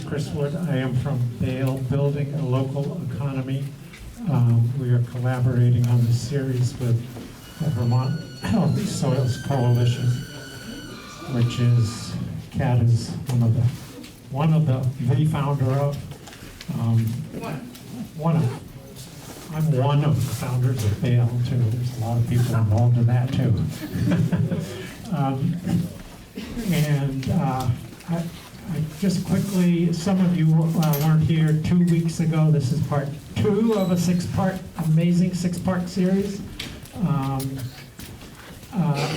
Chris Wood. I am from Vail, Building a Local Economy. We are collaborating on this series with the Vermont Healthy Soils Coalition, which is, Kat is one of the founder of. I'm one of the founders of Vail too. There's a lot of people involved in that too. I just quickly, some of you weren't here 2 weeks ago. This is part 2 of a amazing six-part series.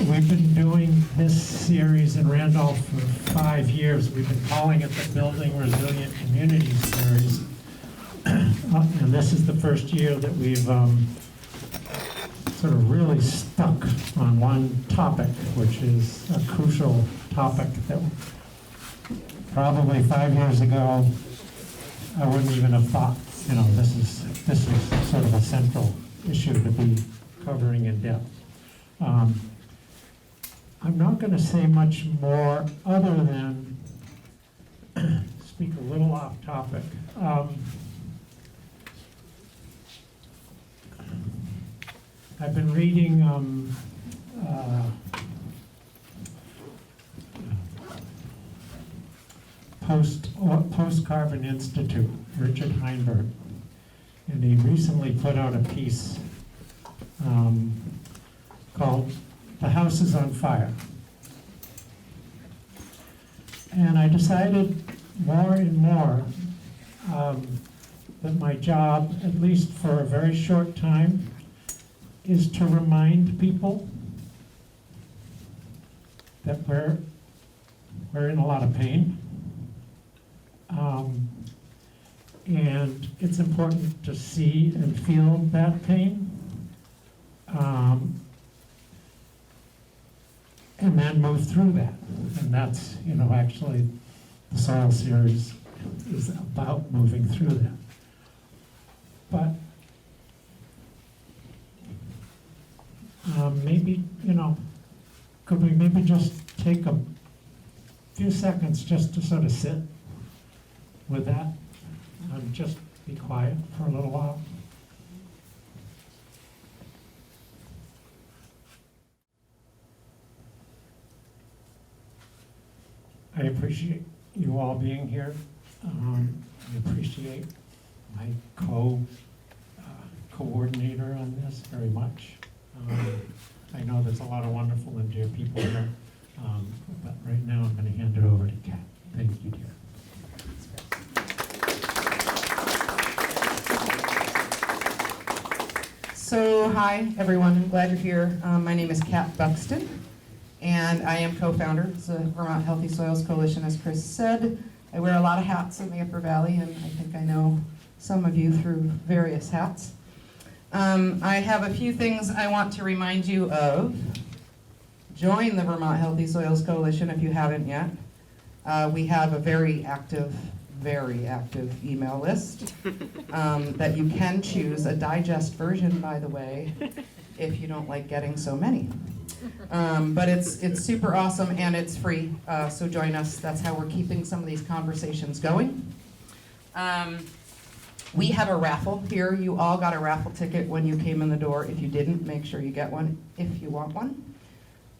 We've been doing this series in Randolph for 5 years. We've been calling it the Building Resilient Communities series. And this is the first year that we've sort of really stuck on one topic, which is a crucial topic that probably 5 years ago I wouldn't even have thought, this is sort of a central issue to be covering in depth. I'm not going to say much more other than speak a little off topic. I've been reading Post-Carbon Institute, Richard Heinberg, and he recently put out a piece called "The House is on Fire." And I decided more and more that my job, at least for a very short time, is to remind people that we're in a lot of pain. And it's important to see and feel that pain. And then move through that. And that's, actually the soil series is about moving through that. But maybe, could we maybe just take a few seconds just to sort of sit with that and just be quiet for a little while? I appreciate you all being here. I appreciate my coordinator on this very much. I know there's a lot of wonderful and dear people here, but right now I'm going to hand it over to Kat. Thank you, dear. So, hi everyone, I'm glad you're here. My name is Kat Buxton, and I am co-founder of the Vermont Healthy Soils Coalition, as Chris said. I wear a lot of hats in the Upper Valley, and I think I know some of you through various hats. I have a few things I want to remind you of. Join the Vermont Healthy Soils Coalition if you haven't yet. We have a very active email list that you can choose, a digest version, by the way, if you don't like getting so many. But it's super awesome and it's free, so join us. That's how we're keeping some of these conversations going. We have a raffle here. You all got a raffle ticket when you came in the door. If you didn't, make sure you get one if you want one.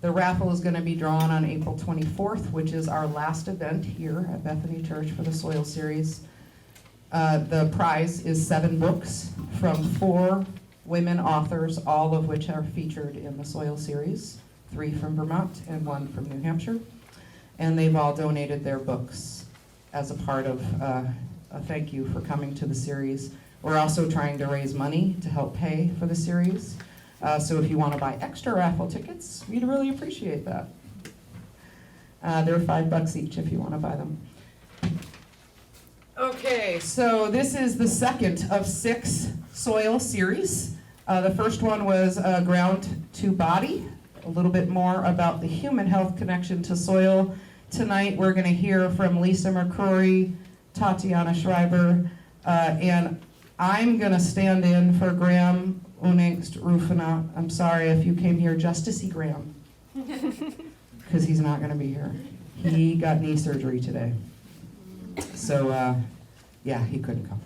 The raffle is going to be drawn on April 24th, which is our last event here at Bethany Church for the Soil Series. The prize is 7 books from 4 women authors, all of which are featured in the Soil Series, 3 from Vermont and 1 from New Hampshire. And they've all donated their books as a part of a thank you for coming to the series. We're also trying to raise money to help pay for the series. So if you want to buy extra raffle tickets, we'd really appreciate that. They're $5 each if you want to buy them. Okay, so this is the second of 6 soil series. The first one was Ground to Body, a little bit more about the human health connection to soil. Tonight we're going to hear from Lisa McCrory, Tatiana Schreiber, and I'm going to stand in for Graham Unangst-Rufenacht. I'm sorry if you came here just to see Graham, because he's not going to be here. He got knee surgery today. So, yeah, he couldn't come.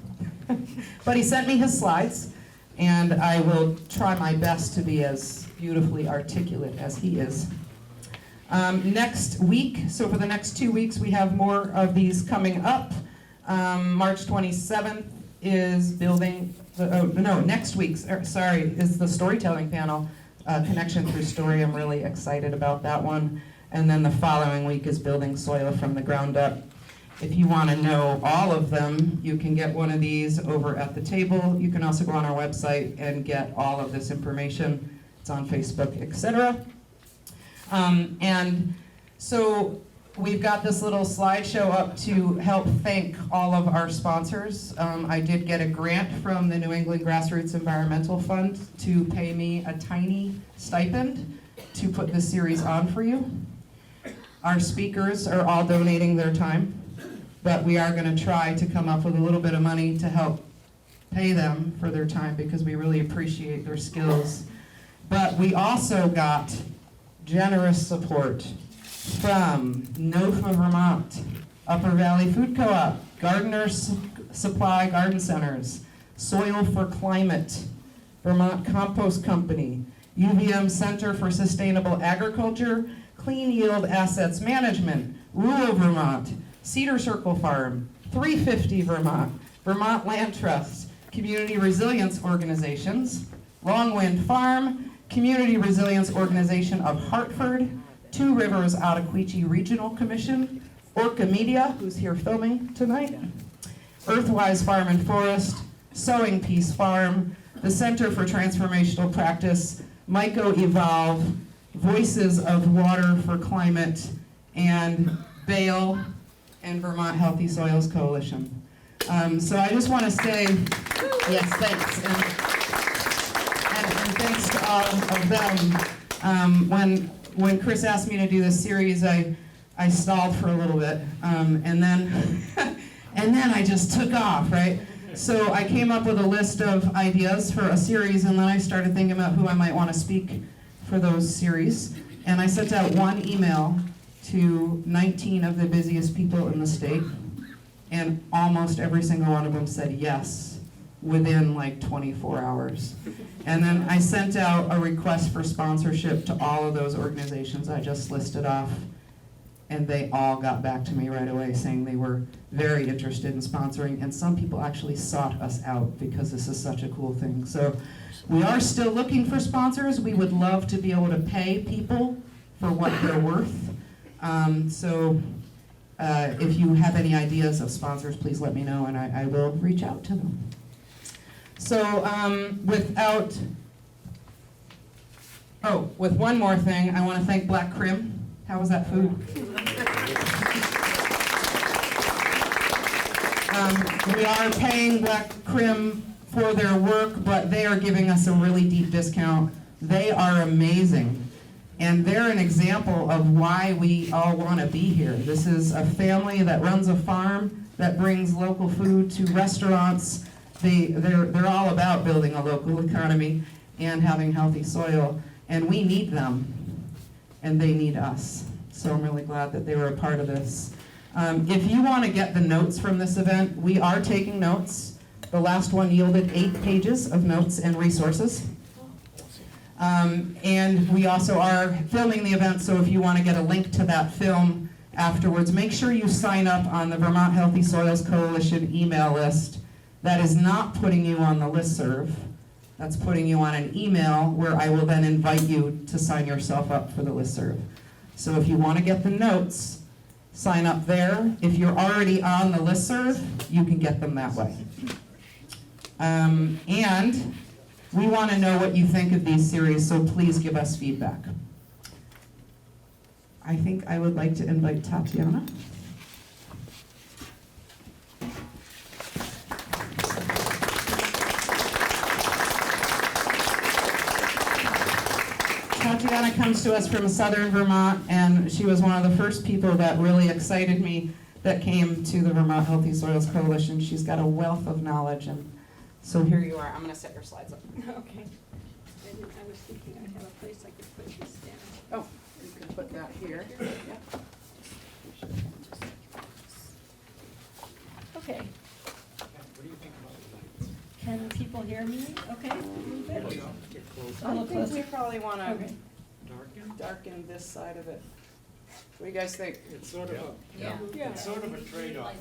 But he sent me his slides, and I will try my best to be as beautifully articulate as he is. Next week, so for the next 2 weeks, we have more of these coming up. March 27th is next week, is the storytelling panel, Connection Through Story. I'm really excited about that one. And then the following week is Building Soil from the Ground Up. If you want to know all of them, you can get one of these over at the table. You can also go on our website and get all of this information. It's on Facebook, etc. And so we've got this little slideshow up to help thank all of our sponsors. I did get a grant from the New England Grassroots Environmental Fund to pay me a tiny stipend to put this series on for you. Our speakers are all donating their time, but we are going to try to come up with a little bit of money to help pay them for their time because we really appreciate their skills. But we also got generous support from NOFA Vermont, Upper Valley Food Co-op, Gardeners Supply Garden Centers, Soil for Climate, Vermont Compost Company, UVM Center for Sustainable Agriculture, Clean Yield Assets Management, Rural Vermont, Cedar Circle Farm, 350 Vermont, Vermont Land Trust, Community Resilience Organizations, Longwind Farm, Community Resilience Organization of Hartford, Two Rivers Ottaquechee Regional Commission, Orca Media, who's here filming tonight, Earthwise Farm and Forest, Sowing Peace Farm, the Center for Transformational Practice, Myco Evolve, Voices of Water for Climate, and BAIL, and Vermont Healthy Soils Coalition. So I just want to say, yes, thanks. And thanks to all of them. When Chris asked me to do this series, I stalled for a little bit, and then I just took off, right? So I came up with a list of ideas for a series, and then I started thinking about who I might want to speak for those series. And I sent out one email to 19 of the busiest people in the state, and almost every single one of them said yes within like 24 hours. And then I sent out a request for sponsorship to all of those organizations I just listed off, and they all got back to me right away saying they were very interested in sponsoring, and some people actually sought us out because this is such a cool thing. So we are still looking for sponsors. We would love to be able to pay people for what they're worth. If you have any ideas of sponsors, please let me know, and I will reach out to them. So with one more thing, I want to thank Black Crim. How was that food? We are paying Black Crim for their work, but they are giving us a really deep discount. They are amazing, and they're an example of why we all want to be here. This is a family that runs a farm that brings local food to restaurants. They're all about building a local economy and having healthy soil, and we need them, and they need us. So I'm really glad that they were a part of this. If you want to get the notes from this event, we are taking notes. The last one yielded 8 pages of notes and resources. And we also are filming the event, so if you want to get a link to that film afterwards, make sure you sign up on the Vermont Healthy Soils Coalition email list. That is not putting you on the listserv. That's putting you on an email where I will then invite you to sign yourself up for the listserv. So if you want to get the notes, sign up there. If you're already on the listserv, you can get them that way. And we want to know what you think of these series, so please give us feedback. I think I would like to invite Tatiana. Tatiana comes to us from southern Vermont, and she was one of the first people that really excited me that came to the Vermont Healthy Soils Coalition. She's got a wealth of knowledge, and so here you are. I'm going to set your slides up. Okay. I was thinking I'd have a place I could put this down. Oh, you can put that here. Yep. Okay. What do you think about the lights? Can people hear me? Okay. A little bit? Get closer. A little I think we closer. probably want to Okay. Darken? darken this side of it. What do you guys think? It's sort of a, Yeah. it's sort of a trade-off.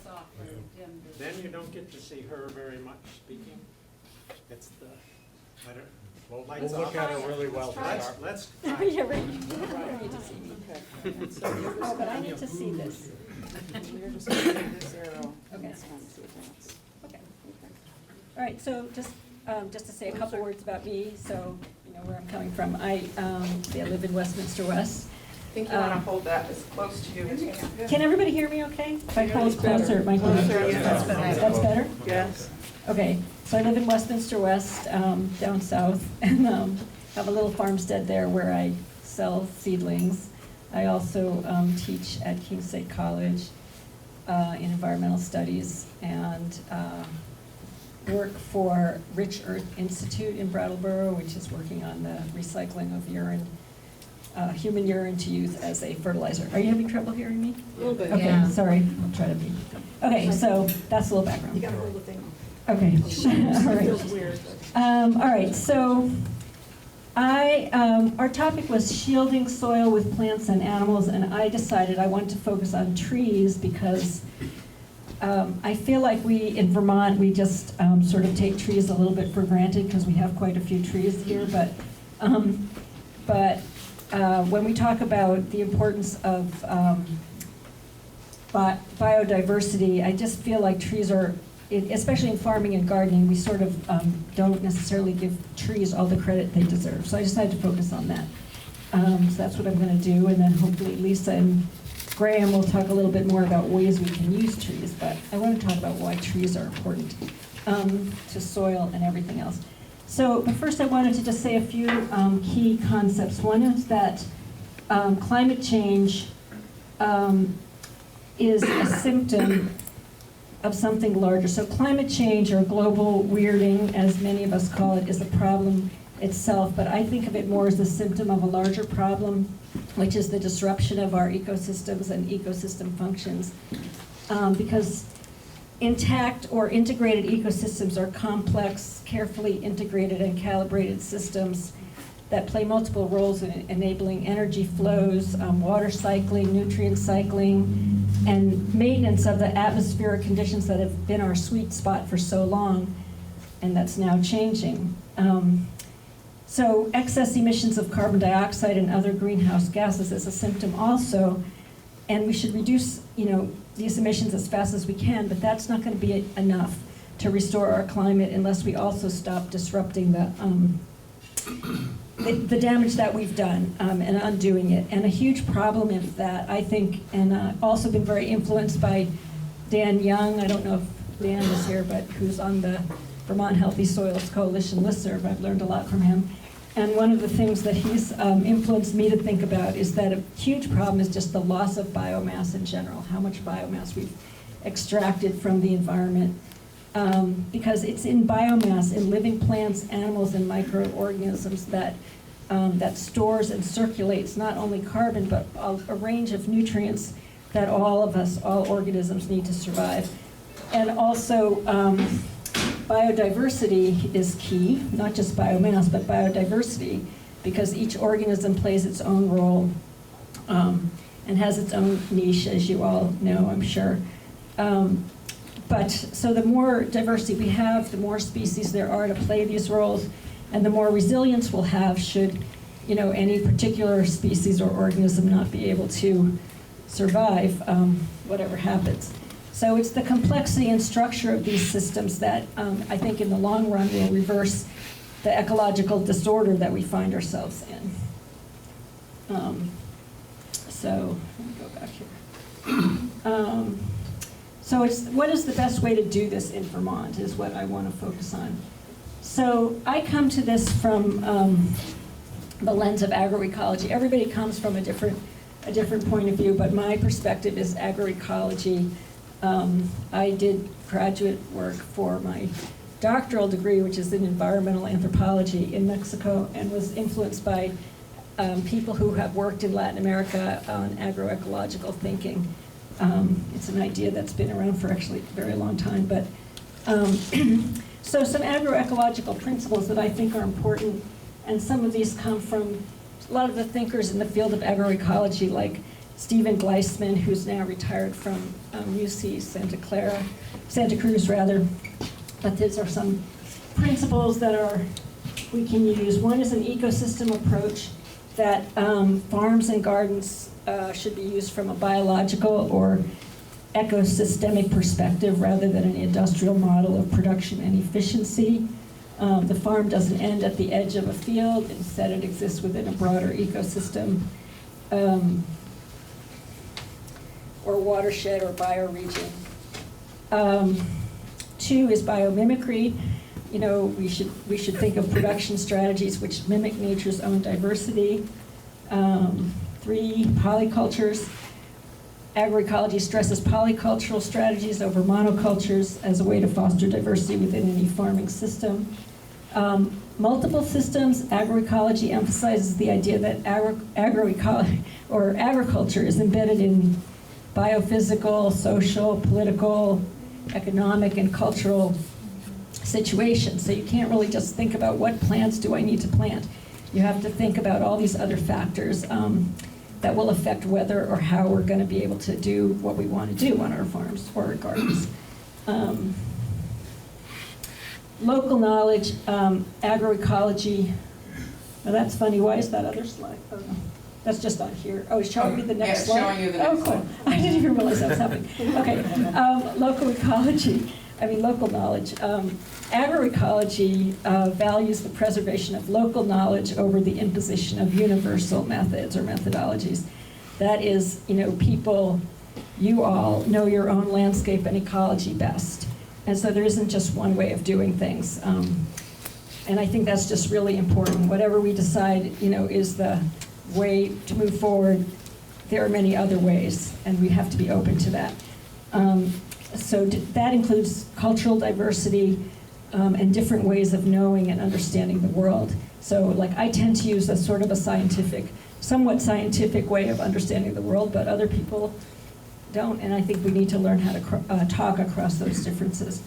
Then you don't get to see her very much speaking. It's the, I don't, well, lights We'll off. look at it really well. Let's Yeah, try. right. You don't need to see me. Okay. And so you're just Oh, but I gonna- need to see this. you're just going to do this arrow. Okay. This one, see if that's- Okay. okay. All right, so just to say a couple words about me, so you know where I'm coming from. I live in Westminster West. I think you want to hold that as close to you as you can. Can everybody hear me okay? If I hold It's better. closer, it might be. That's better. That's better? Yes. Okay, so I live in Westminster West, down south, and have a little farmstead there where I sell seedlings. I also teach at King State College in environmental studies and work for Rich Earth Institute in Brattleboro, which is working on the recycling of urine, human urine to use as a fertilizer. Are you having trouble hearing me? A little bit. Okay, sorry, I'll try to be. Okay, so that's a little background. You got to hold the thing. Okay, all right. Feels weird. All right, so our topic was shielding soil with plants and animals, and I decided I wanted to focus on trees because I feel like we, in Vermont, we just sort of take trees a little bit for granted because we have quite a few trees here, but when we talk about the importance of biodiversity, I just feel like trees are, especially in farming and gardening, we sort of don't necessarily give trees all the credit they deserve. So I decided to focus on that. So that's what I'm going to do, and then hopefully Lisa and Graham will talk a little bit more about ways we can use trees, but I want to talk about why trees are important to soil and everything else. So, but first I wanted to just say a few key concepts. One is that climate change is a symptom of something larger. So climate change, or global weirding, as many of us call it, is a problem itself, but I think of it more as a symptom of a larger problem, which is the disruption of our ecosystems and ecosystem functions. Because intact or integrated ecosystems are complex, carefully integrated and calibrated systems that play multiple roles in enabling energy flows, water cycling, nutrient cycling, and maintenance of the atmospheric conditions that have been our sweet spot for so long, and that's now changing. So excess emissions of carbon dioxide and other greenhouse gases is a symptom also, and we should reduce, these emissions as fast as we can, but that's not going to be enough to restore our climate unless we also stop disrupting the damage that we've done and undoing it. And a huge problem is that, I think, and I've also been very influenced by Dan Young. I don't know if Dan is here, but who's on the Vermont Healthy Soils Coalition listserv. I've learned a lot from him. And one of the things that he's influenced me to think about is that a huge problem is just the loss of biomass in general, how much biomass we've extracted from the environment. Because it's in biomass, in living plants, animals, and microorganisms that stores and circulates not only carbon, but a range of nutrients that all of us, all organisms, need to survive. And also, biodiversity is key, not just biomass, but biodiversity, because each organism plays its own role and has its own niche, as you all know, I'm sure. So the more diversity we have, the more species there are to play these roles, and the more resilience we'll have should, any particular species or organism not be able to survive, whatever happens. So it's the complexity and structure of these systems that I think in the long run will reverse the ecological disorder that we find ourselves in. So let me go back here. So what is the best way to do this in Vermont is what I want to focus on. So I come to this from the lens of agroecology. Everybody comes from a different point of view, but my perspective is agroecology. I did graduate work for my doctoral degree, which is in environmental anthropology in Mexico, and was influenced by people who have worked in Latin America on agroecological thinking. It's an idea that's been around for actually a very long time, but so some agroecological principles that I think are important, and some of these come from a lot of the thinkers in the field of agroecology, like Stephen Gleisman, who's now retired from UC Santa Cruz rather. But these are some principles that we can use. One is an ecosystem approach that farms and gardens should be used from a biological or ecosystemic perspective rather than an industrial model of production and efficiency. The farm doesn't end at the edge of a field. Instead, it exists within a broader ecosystem or watershed or bioregion. 2 is biomimicry. You know, we should think of production strategies which mimic nature's own diversity. 3, polycultures. Agroecology stresses polycultural strategies over monocultures as a way to foster diversity within any farming system. Multiple systems. Agroecology emphasizes the idea that agroecology or agriculture is embedded in biophysical, social, political, economic, and cultural situations. So you can't really just think about what plants do I need to plant. You have to think about all these other factors that will affect whether or how we're going to be able to do what we want to do on our farms or our gardens. Local knowledge, agroecology. Now that's funny. Why is that other slide? Oh, no. That's just on here. Oh, it's showing me the next slide? Yeah, showing you the next cool. slide. I didn't even realize that was happening. Okay, local knowledge. Agroecology values the preservation of local knowledge over the imposition of universal methods or methodologies. That is, you know, people, you all know your own landscape and ecology best. And so there isn't just one way of doing things. And I think that's just really important. Whatever we decide, you know, is the way to move forward, there are many other ways, and we have to be open to that. So that includes cultural diversity and different ways of knowing and understanding the world. So like I tend to use a sort of a somewhat scientific way of understanding the world, but other people don't, and I think we need to learn how to talk across those differences.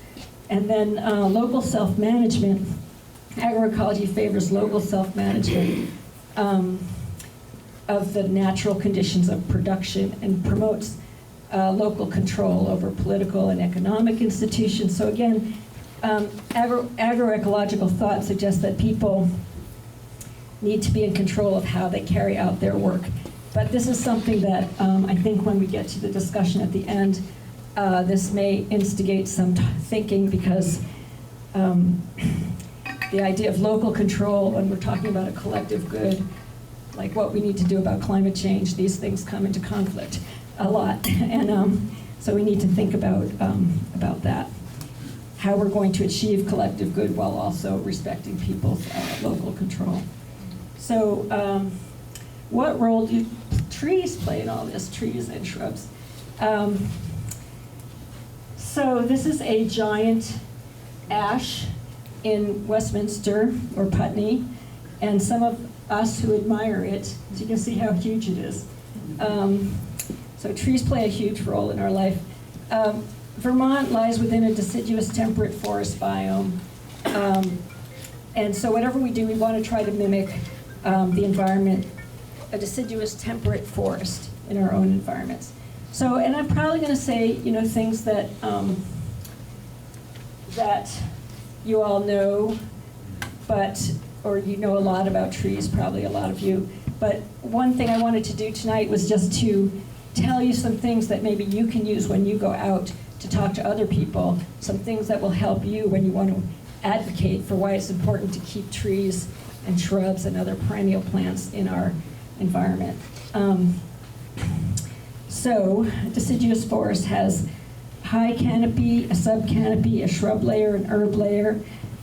And then local self-management. Agroecology favors local self-management of the natural conditions of production and promotes local control over political and economic institutions. So again, agroecological thought suggests that people need to be in control of how they carry out their work. But this is something that I think when we get to the discussion at the end, this may instigate some thinking, because the idea of local control, when we're talking about a collective good, like what we need to do about climate change, these things come into conflict a lot. And so we need to think about that, how we're going to achieve collective good while also respecting people's local control. So what role do trees play in all this, trees and shrubs? So this is a giant ash in Westminster or Putney, and some of us who admire it, so you can see how huge it is. So trees play a huge role in our life. Vermont lies within a deciduous temperate forest biome. And so whatever we do, we want to try to mimic the environment, a deciduous temperate forest in our own environments. So, and I'm probably going to say, you know, things that that you all know, or you know a lot about trees, probably a lot of you. But one thing I wanted to do tonight was just to tell you some things that maybe you can use when you go out to talk to other people, some things that will help you when you want to advocate for why it's important to keep trees and shrubs and other perennial plants in our environment. So deciduous forest has high canopy, a subcanopy, a shrub layer, an herb layer.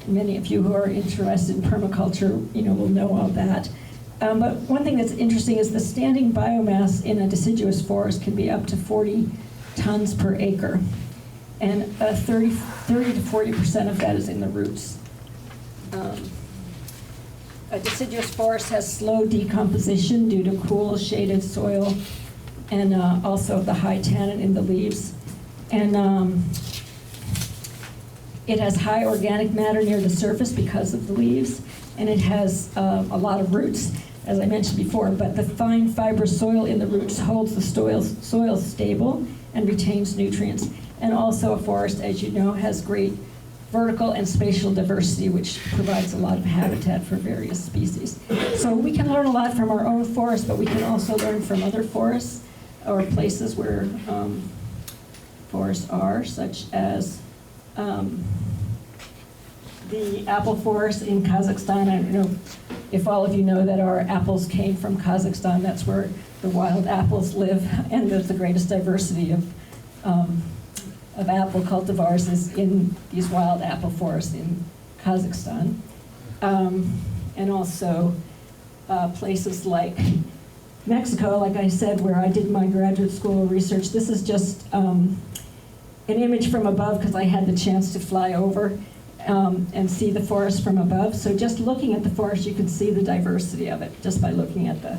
Many of you who are interested in permaculture, you know, will know all that. But one thing that's interesting is the standing biomass in a deciduous forest can be up to 40 tons per acre. And 30 to 40% of that is in the roots. A deciduous forest has slow decomposition due to cool, shaded soil and also the high tannin in the leaves. And it has high organic matter near the surface because of the leaves, and it has a lot of roots, as I mentioned before, but the fine fibrous soil in the roots holds the soil stable and retains nutrients. And also a forest, as you know, has great vertical and spatial diversity, which provides a lot of habitat for various species. So we can learn a lot from our own forest, but we can also learn from other forests or places where forests are, such as the apple forest in Kazakhstan. I don't know if all of you know that our apples came from Kazakhstan. That's where the wild apples live, and there's the greatest diversity of apple cultivars is in these wild apple forests in Kazakhstan. And also places like Mexico, like I said, where I did my graduate school research. This is just an image from above because I had the chance to fly over and see the forest from above. So just looking at the forest, you can see the diversity of it just by looking at the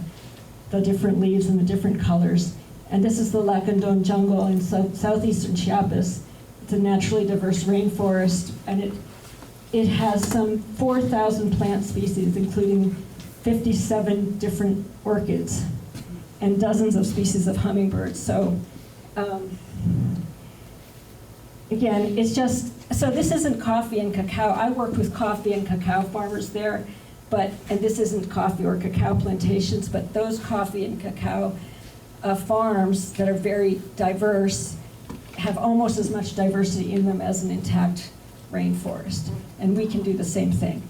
different leaves and the different colors. And this is the Lacandon jungle in southeastern Chiapas. It's a naturally diverse rainforest, and it has some 4,000 plant species, including 57 different orchids and dozens of species of hummingbirds. So again, it's just, so this isn't coffee and cacao. I worked with coffee and cacao farmers there, and this isn't coffee or cacao plantations, but those coffee and cacao farms that are very diverse have almost as much diversity in them as an intact rainforest. And we can do the same thing.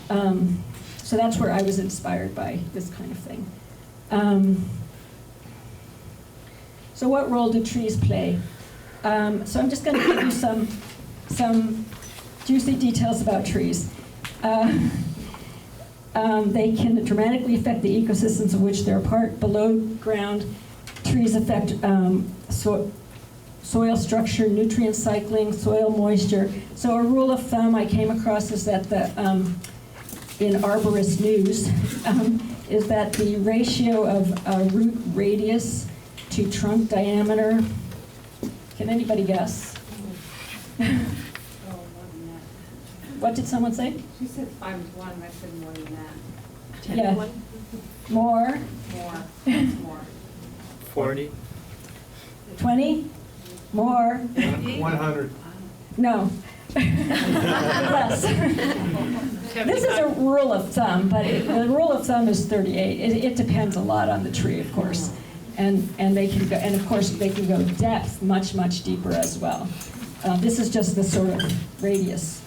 So that's where I was inspired by this kind of thing. So what role do trees play? So I'm just going to give you some juicy details about trees. They can dramatically affect the ecosystems of which they're a part. Below ground, trees affect soil structure, nutrient cycling, soil moisture. So a rule of thumb I came across is that in Arborist News is that the ratio of root radius to trunk diameter, can anybody guess? What did someone say? She said 5 is 1, I said more than that. 10 Yeah. to 1. More? More, that's more. 40. 20? More? 100. No. Less. This is a rule of thumb, but the rule of thumb is 38. It depends a lot on the tree, of course. And they can go, and of course they can go depth much deeper as well. This is just the sort of radius.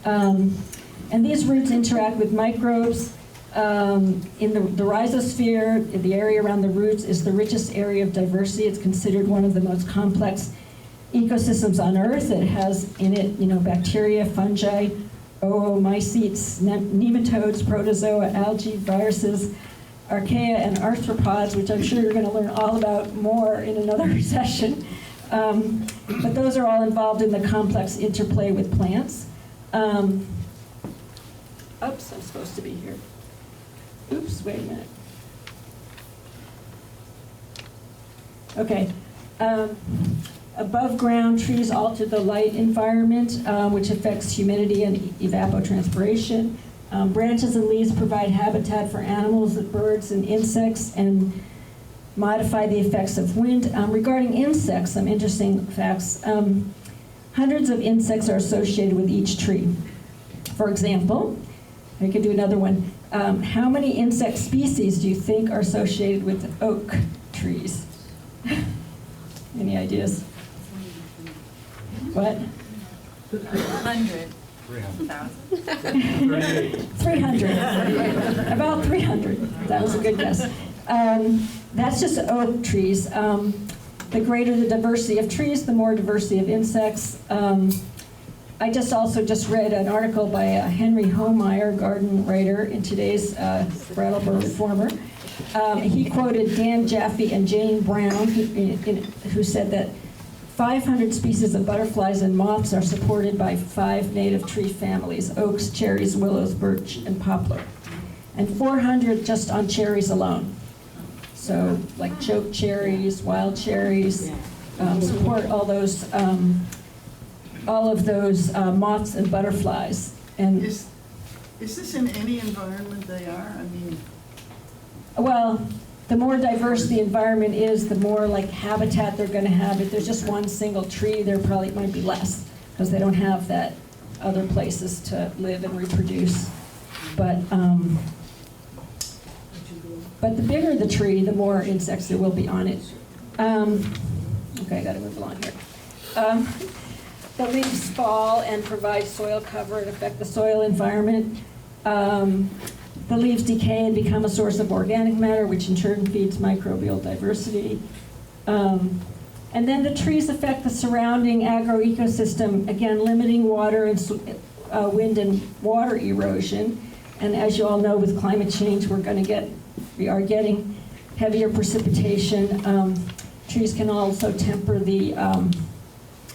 And these roots interact with microbes. In the rhizosphere, the area around the roots is the richest area of diversity. It's considered one of the most complex ecosystems on Earth. It has in it, bacteria, fungi, oomycetes, nematodes, protozoa, algae, viruses, archaea, and arthropods, which I'm sure you're going to learn all about more in another session. But those are all involved in the complex interplay with plants. Oops, I'm supposed to be here. Oops, wait a minute. Okay. Above ground, trees alter the light environment, which affects humidity and evapotranspiration. Branches and leaves provide habitat for animals, birds, and insects, and modify the effects of wind. Regarding insects, some interesting facts. Hundreds of insects are associated with each tree. For example, I could do another one. How many insect species do you think are associated with oak trees? Any ideas? What? 100. 300. About 300. That was a good guess. That's just oak trees. The greater the diversity of trees, the more diversity of insects. I also read an article by Henry Homeyer, garden writer, in today's Brattleboro Reformer. He quoted Dan Jaffe and Jane Brown, who said that 500 species of butterflies and moths are supported by 5 native tree families: oaks, cherries, willows, birch, and poplar, and 400 just on cherries alone. So like choke cherries, wild cherries, support all of those moths and butterflies. And Is this in any environment they are? I mean, well, the more diverse the environment is, the more like habitat they're gonna have. If there's just one single tree, there probably might be less, because they don't have that other places to live and reproduce. But the bigger the tree, the more insects there will be on it. Okay, I gotta move along here. The leaves fall and provide soil cover and affect the soil environment. The leaves decay and become a source of organic matter, which in turn feeds microbial diversity. And then the trees affect the surrounding agroecosystem, again, limiting water and wind and water erosion. And as you all know, with climate change, we are getting heavier precipitation. Trees can also temper the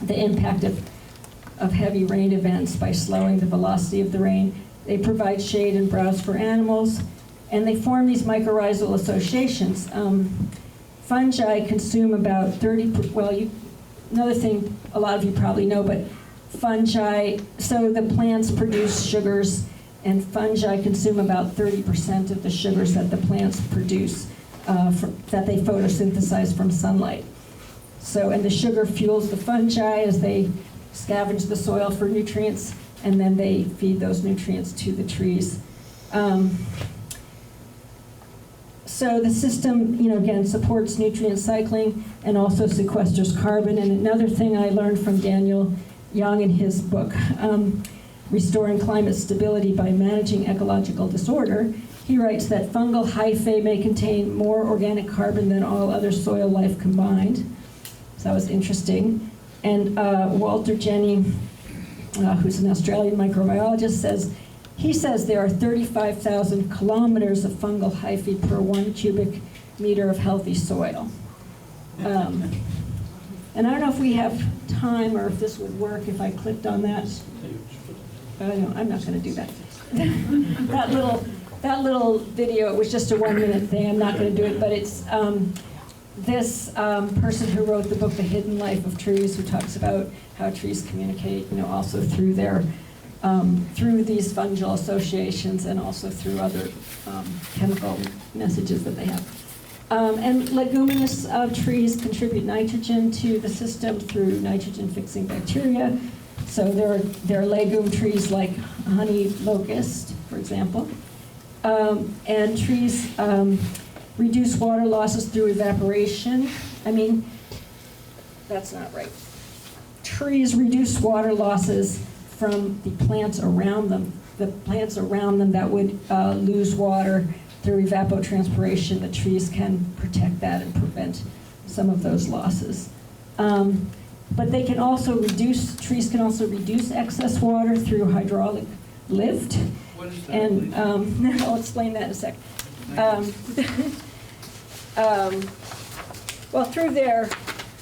impact of heavy rain events by slowing the velocity of the rain. They provide shade and browse for animals, and they form these mycorrhizal associations. Fungi consume about 30%, another thing a lot of you probably know, but fungi, so the plants produce sugars, and fungi consume about 30% of the sugars that the plants produce, that they photosynthesize from sunlight. So, and the sugar fuels the fungi as they scavenge the soil for nutrients, and then they feed those nutrients to the trees. So the system, again, supports nutrient cycling and also sequesters carbon. And another thing I learned from Daniel Young in his book, Restoring Climate Stability by Managing Ecological Disorder, he writes that fungal hyphae may contain more organic carbon than all other soil life combined. So that was interesting. And Walter Jenny, who's an Australian microbiologist, says there are 35,000 kilometers of fungal hyphae per 1 cubic meter of healthy soil. And I don't know if we have time or if this would work if I clicked on that. No, I'm not going to do that. that little video, it was just a 1-minute thing. I'm not going to do it, but it's this person who wrote the book, The Hidden Life of Trees, who talks about how trees communicate, also through their, through these fungal associations and also through other chemical messages that they have. And leguminous trees contribute nitrogen to the system through nitrogen-fixing bacteria. So there are legume trees like honey locust, for example. And trees reduce water losses through evaporation. That's not right. Trees reduce water losses from the plants around them. The plants around them that would lose water through evapotranspiration, the trees can protect that and prevent some of those losses. But they can also trees can also reduce excess water through hydraulic lift. What is that, And please? I'll explain that in a sec. Well, through their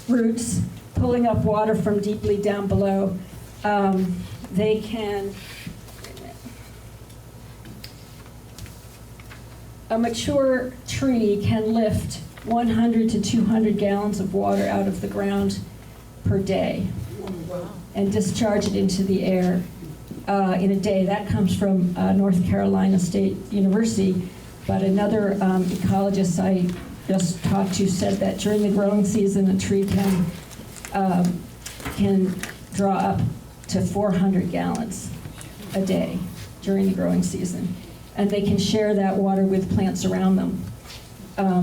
roots, pulling up water from deeply down below, they can, a mature tree can lift 100 to 200 gallons of water out of the ground per day and discharge it into the air in a day. That comes from North Carolina State University, but another ecologist I just talked to said that during the growing season, a tree can draw up to 400 gallons a day during the growing season. And they can share that water with plants around them.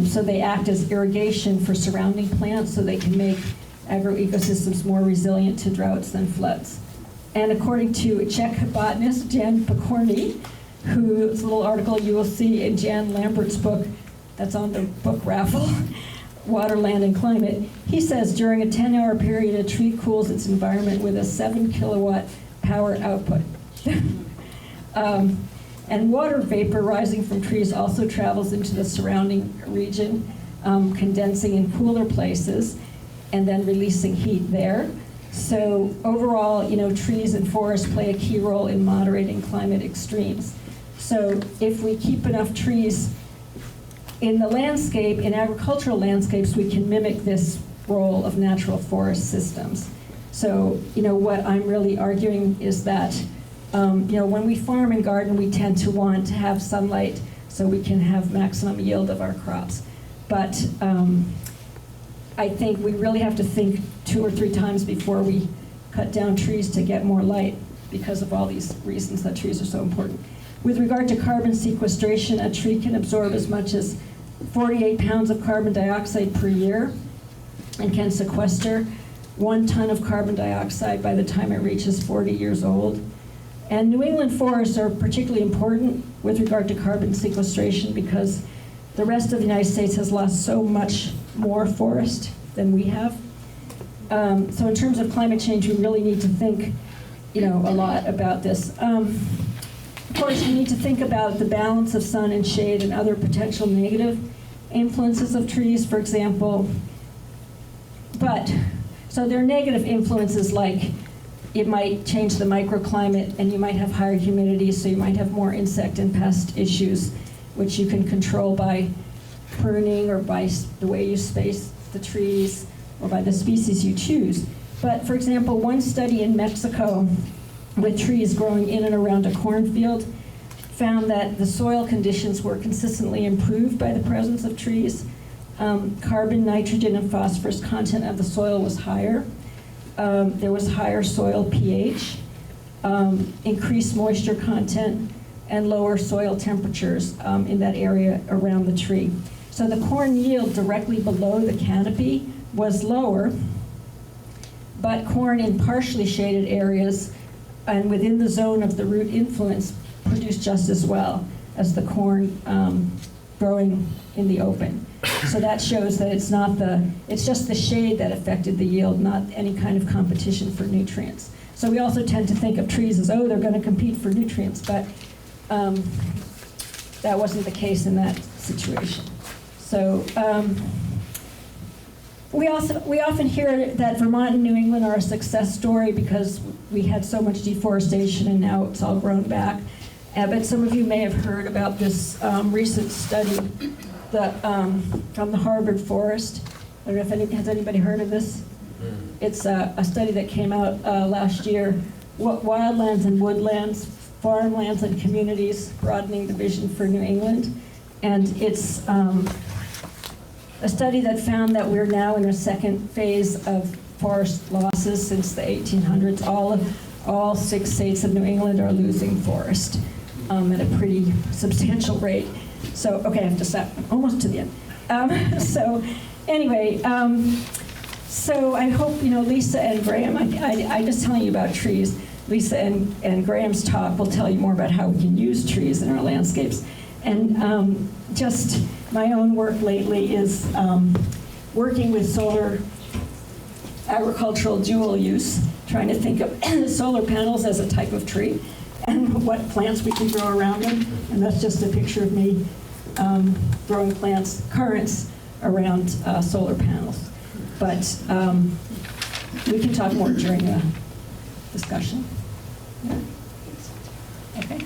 So they act as irrigation for surrounding plants so they can make agroecosystems more resilient to droughts than floods. And according to Czech botanist Jan Pokorny, whose little article you will see in Jan Lambert's book that's on the book raffle, Water, Land, and Climate, he says during a 10-hour period, a tree cools its environment with a 7-kilowatt power output. And water vapor rising from trees also travels into the surrounding region, condensing in cooler places and then releasing heat there. So overall, trees and forests play a key role in moderating climate extremes. So if we keep enough trees in the landscape, in agricultural landscapes, we can mimic this role of natural forest systems. So, what I'm really arguing is that, when we farm and garden, we tend to want to have sunlight so we can have maximum yield of our crops. But I think we really have to think 2 or 3 times before we cut down trees to get more light, because of all these reasons that trees are so important. With regard to carbon sequestration, a tree can absorb as much as 48 pounds of carbon dioxide per year and can sequester 1 ton of carbon dioxide by the time it reaches 40 years old. And New England forests are particularly important with regard to carbon sequestration because the rest of the United States has lost so much more forest than we have. So in terms of climate change, we really need to think, a lot about this. Of course, we need to think about the balance of sun and shade and other potential negative influences of trees, for example. So there are negative influences like it might change the microclimate and you might have higher humidity, so you might have more insect and pest issues, which you can control by pruning or by the way you space the trees or by the species you choose. But for example, one study in Mexico with trees growing in and around a cornfield found that the soil conditions were consistently improved by the presence of trees. Carbon, nitrogen, and phosphorus content of the soil was higher. There was higher soil pH, increased moisture content, and lower soil temperatures in that area around the tree. So the corn yield directly below the canopy was lower, but corn in partially shaded areas and within the zone of the root influence produced just as well as the corn growing in the open. So that shows that it's just the shade that affected the yield, not any kind of competition for nutrients. So we also tend to think of trees as, they're going to compete for nutrients, but that wasn't the case in that situation. So we often hear that Vermont and New England are a success story because we had so much deforestation and now it's all grown back. But some of you may have heard about this recent study from the Harvard Forest. I don't know if has anybody heard of this? It's a study that came out last year. Wildlands and woodlands, farmlands and communities, broadening the vision for New England. And it's a study that found that we're now in a second phase of forest losses since the 1800s. All 6 states of New England are losing forest at a pretty substantial rate. So, okay, I have to stop. I'm almost to the end. So anyway, so I hope, Lisa and Graham, I just telling you about trees. Lisa and Graham's talk will tell you more about how we can use trees in our landscapes. And just my own work lately is working with solar agricultural dual use, trying to think of solar panels as a type of tree and what plants we can grow around them. And that's just a picture of me growing currants around solar panels. But we can talk more during the discussion. Yeah. Okay.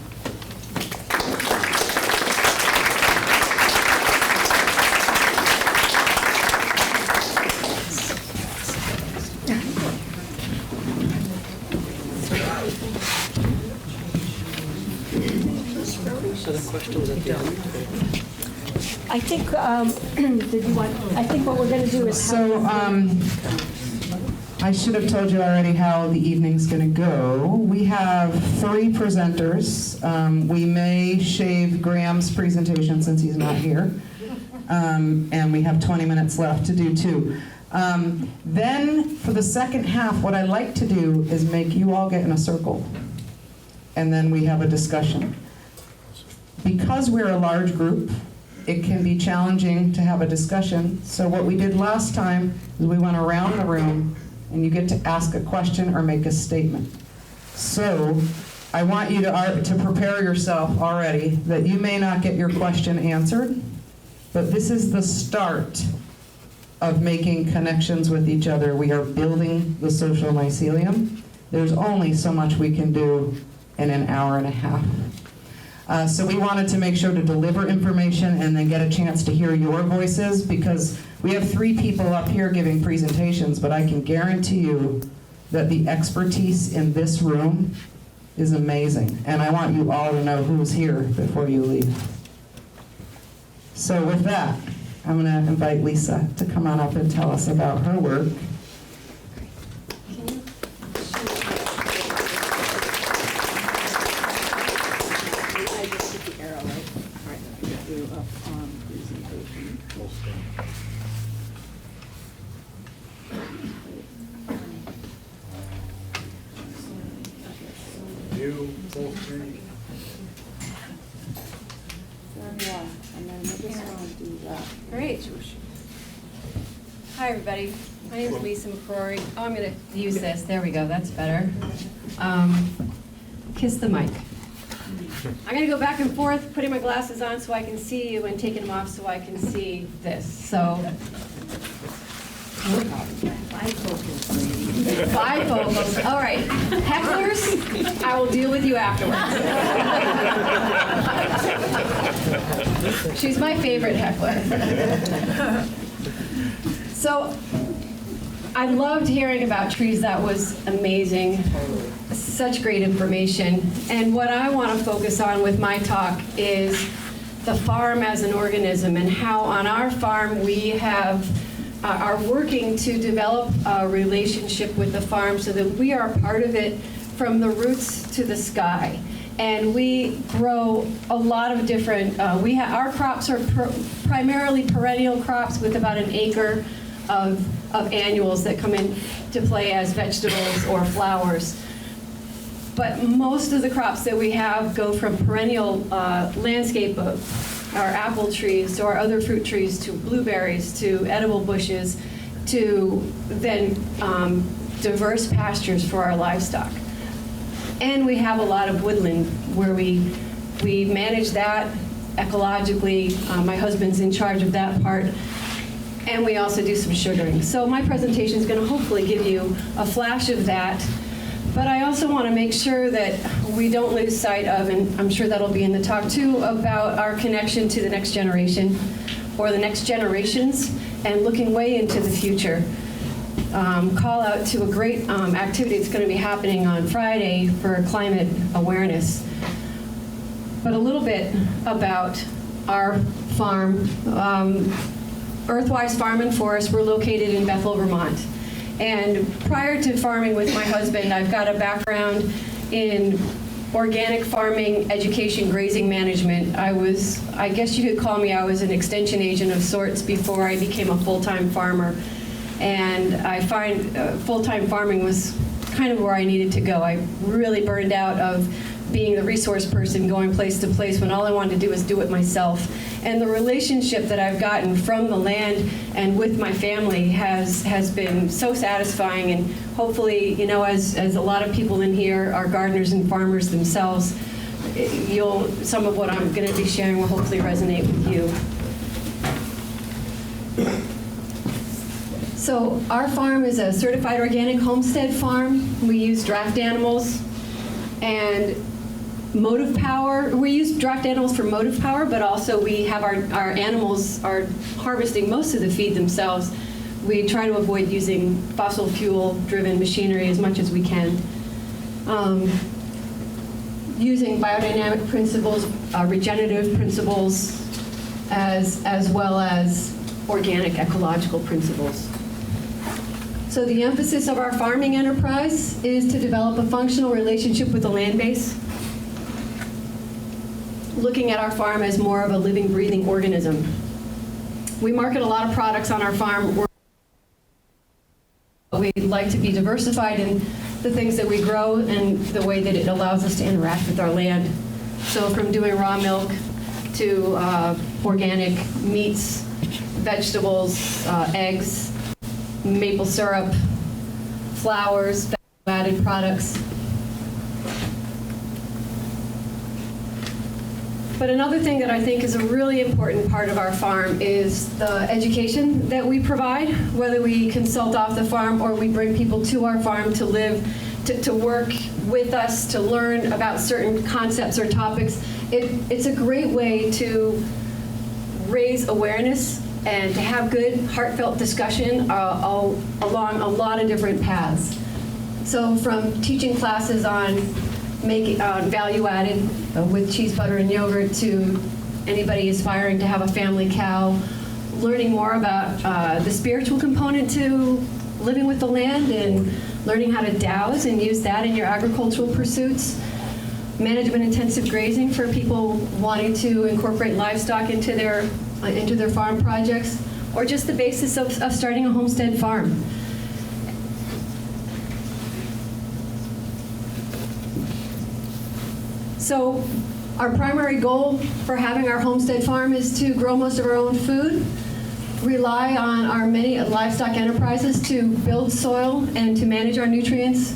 So the questions at the end. I think, I think what we're going to do is So, I should have told you already how the evening's going to go. We have 3 presenters. We may shave Graham's presentation since he's not here. And we have 20 minutes left to do 2. Then, for the second half, what I like to do is make you all get in a circle. And then we have a discussion. Because we're a large group, it can be challenging to have a discussion. So what we did last time is we went around the room and you get to ask a question or make a statement. So I want you to prepare yourself already that you may not get your question answered, but this is the start of making connections with each other. We are building the social mycelium. There's only so much we can do in an hour and a half. So we wanted to make sure to deliver information and then get a chance to hear your voices, because we have 3 people up here giving presentations, but I can guarantee you that the expertise in this room is amazing. And I want you all to know who's here before you leave. So with that, I'm going to invite Lisa to come on up and tell us about her work. I just hit the arrow, right? All right, I got you up on presentation. You, full screen. Yeah, and then I just want to do that. Great. Hi, everybody. My name is Lisa McCrory. Oh, I'm going to use this. There we go. That's better. Kiss the mic. I'm going to go back and forth, putting my glasses on so I can see you, and taking them off so I can see this. So, bifocals. All right. Hecklers, I will deal with you afterwards. She's my favorite heckler. So, I loved hearing about trees. That was amazing. Such great information. And what I want to focus on with my talk is the farm as an organism, and how on our farm we are working to develop a relationship with the farm so that we are part of it from the roots to the sky. And we grow a lot of different, our crops are primarily perennial crops with about an acre of annuals that come into play as vegetables or flowers. But most of the crops that we have go from perennial landscape of our apple trees to our other fruit trees to blueberries to edible bushes to then diverse pastures for our livestock. And we have a lot of woodland where we manage that ecologically. My husband's in charge of that part. And we also do some sugaring. So my presentation is going to hopefully give you a flash of that. But I also want to make sure that we don't lose sight of, and I'm sure that'll be in the talk too, about our connection to the next generation or the next generations, and looking way into the future. Call out to a great activity that's going to be happening on Friday for climate awareness. But a little bit about our farm. Earthwise Farm and Forest, we're located in Bethel, Vermont. And prior to farming with my husband, I've got a background in organic farming, education, grazing management. I guess you could call me, I was an extension agent of sorts before I became a full-time farmer. And I find full-time farming was kind of where I needed to go. I really burned out of being the resource person, going place to place, when all I wanted to do was do it myself. And the relationship that I've gotten from the land and with my family has been so satisfying. And hopefully, you know, as a lot of people in here are gardeners and farmers themselves, some of what I'm going to be sharing will hopefully resonate with you. So our farm is a certified organic homestead farm. We use draft animals and motive power. We use draft animals for motive power, but also we have our animals are harvesting most of the feed themselves. We try to avoid using fossil fuel-driven machinery as much as we can. Using biodynamic principles, regenerative principles, as well as organic ecological principles. So the emphasis of our farming enterprise is to develop a functional relationship with the land base, looking at our farm as more of a living, breathing organism. We market a lot of products on our farm. We'd like to be diversified in the things that we grow and the way that it allows us to interact with our land. So from doing raw milk to organic meats, vegetables, eggs, maple syrup, flours, value-added products. But another thing that I think is a really important part of our farm is the education that we provide, whether we consult off the farm or we bring people to our farm to live to work with us, to learn about certain concepts or topics. It's a great way to raise awareness and to have good, heartfelt discussion along a lot of different paths. So from teaching classes on value added with cheese, butter, and yogurt to anybody aspiring to have a family cow, learning more about the spiritual component to living with the land and learning how to douse and use that in your agricultural pursuits, management intensive grazing for people wanting to incorporate livestock into their farm projects, or just the basis of starting a homestead farm. So our primary goal for having our homestead farm is to grow most of our own food, rely on our many livestock enterprises to build soil and to manage our nutrients.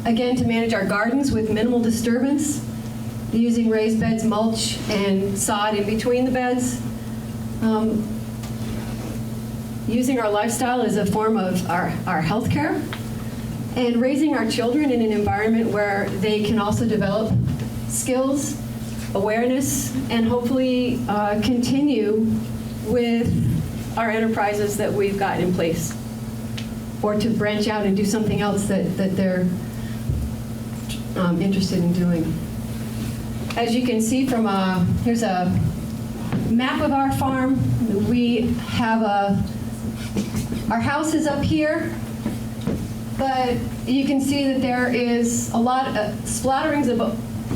Again, to manage our gardens with minimal disturbance, using raised beds, mulch, and sod in between the beds. Using our lifestyle as a form of our health care, and raising our children in an environment where they can also develop skills, awareness, and hopefully continue with our enterprises that we've got in place, or to branch out and do something else that they're interested in doing. As you can see from here's a map of our farm. We have our house is up here, but you can see that there is a lot of splatterings of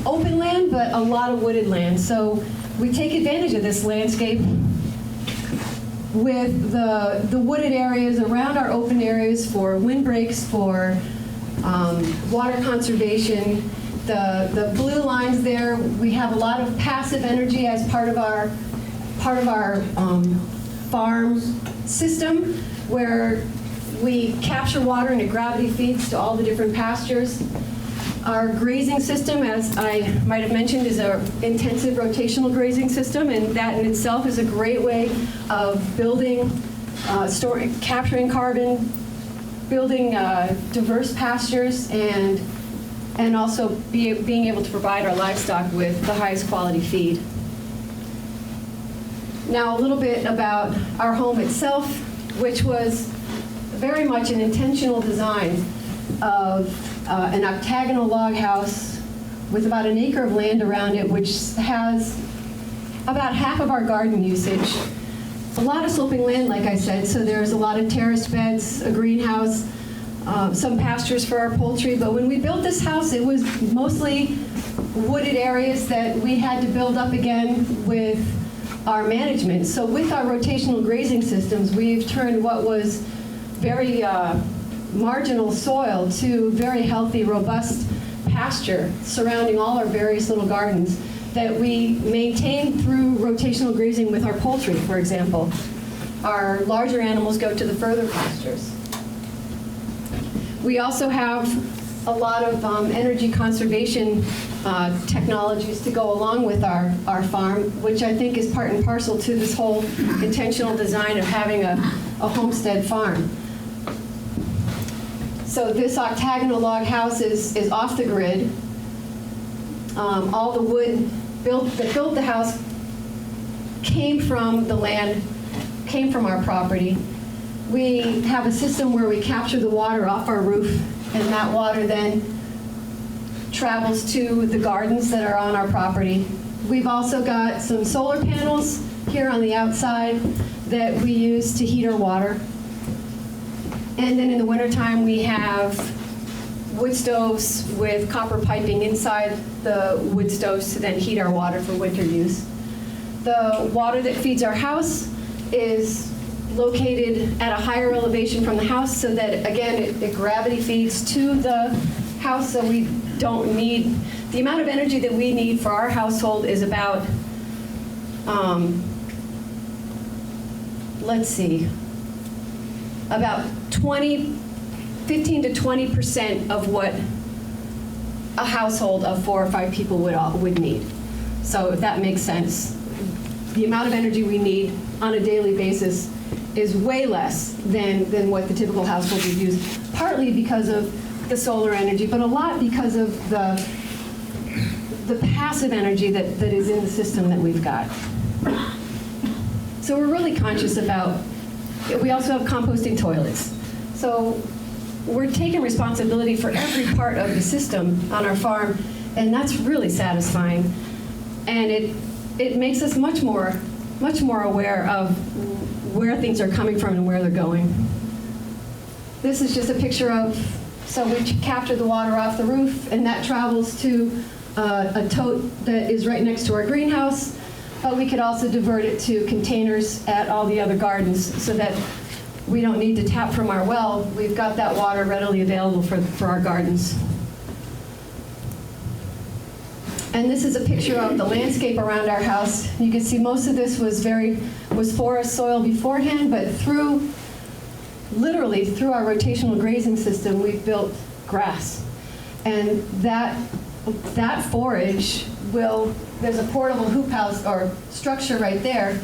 open land, but a lot of wooded land. So we take advantage of this landscape with the wooded areas around our open areas for windbreaks, for water conservation. The blue lines there, we have a lot of passive energy as part of our farm system, where we capture water and it gravity feeds to all the different pastures. Our grazing system, as I might have mentioned, is an intensive rotational grazing system, and that in itself is a great way of building, capturing carbon, building diverse pastures, and also being able to provide our livestock with the highest quality feed. Now a little bit about our home itself, which was very much an intentional design of an octagonal log house with about an acre of land around it, which has about half of our garden usage. A lot of sloping land, like I said, so there's a lot of terraced beds, a greenhouse, some pastures for our poultry. But when we built this house, it was mostly wooded areas that we had to build up again with our management. So with our rotational grazing systems, we've turned what was very marginal soil to very healthy, robust pasture surrounding all our various little gardens that we maintain through rotational grazing with our poultry, for example. Our larger animals go to the further pastures. We also have a lot of energy conservation technologies to go along with our farm, which I think is part and parcel to this whole intentional design of having a homestead farm. So this octagonal log house is off the grid. All the wood that built the house came from the land, came from our property. We have a system where we capture the water off our roof, and that water then travels to the gardens that are on our property. We've also got some solar panels here on the outside that we use to heat our water. And then in the wintertime, we have wood stoves with copper piping inside the wood stoves to then heat our water for winter use. The water that feeds our house is located at a higher elevation from the house so that, again, it gravity feeds to the house, so we don't need, the amount of energy that we need for our household is about, let's see, about 15 to 20% of what a household of 4 or 5 people would need. So if that makes sense. The amount of energy we need on a daily basis is way less than what the typical household would use, partly because of the solar energy, but a lot because of the passive energy that is in the system that we've got. So we're really conscious about, we also have composting toilets. So we're taking responsibility for every part of the system on our farm, and that's really satisfying. And it makes us much more aware of where things are coming from and where they're going. This is just a picture of, so we capture the water off the roof, and that travels to a tote that is right next to our greenhouse, but we could also divert it to containers at all the other gardens so that we don't need to tap from our well. We've got that water readily available for our gardens. And this is a picture of the landscape around our house. You can see most of this was forest soil beforehand, but literally through our rotational grazing system, we've built grass. And that forage there's a portable hoop house or structure right there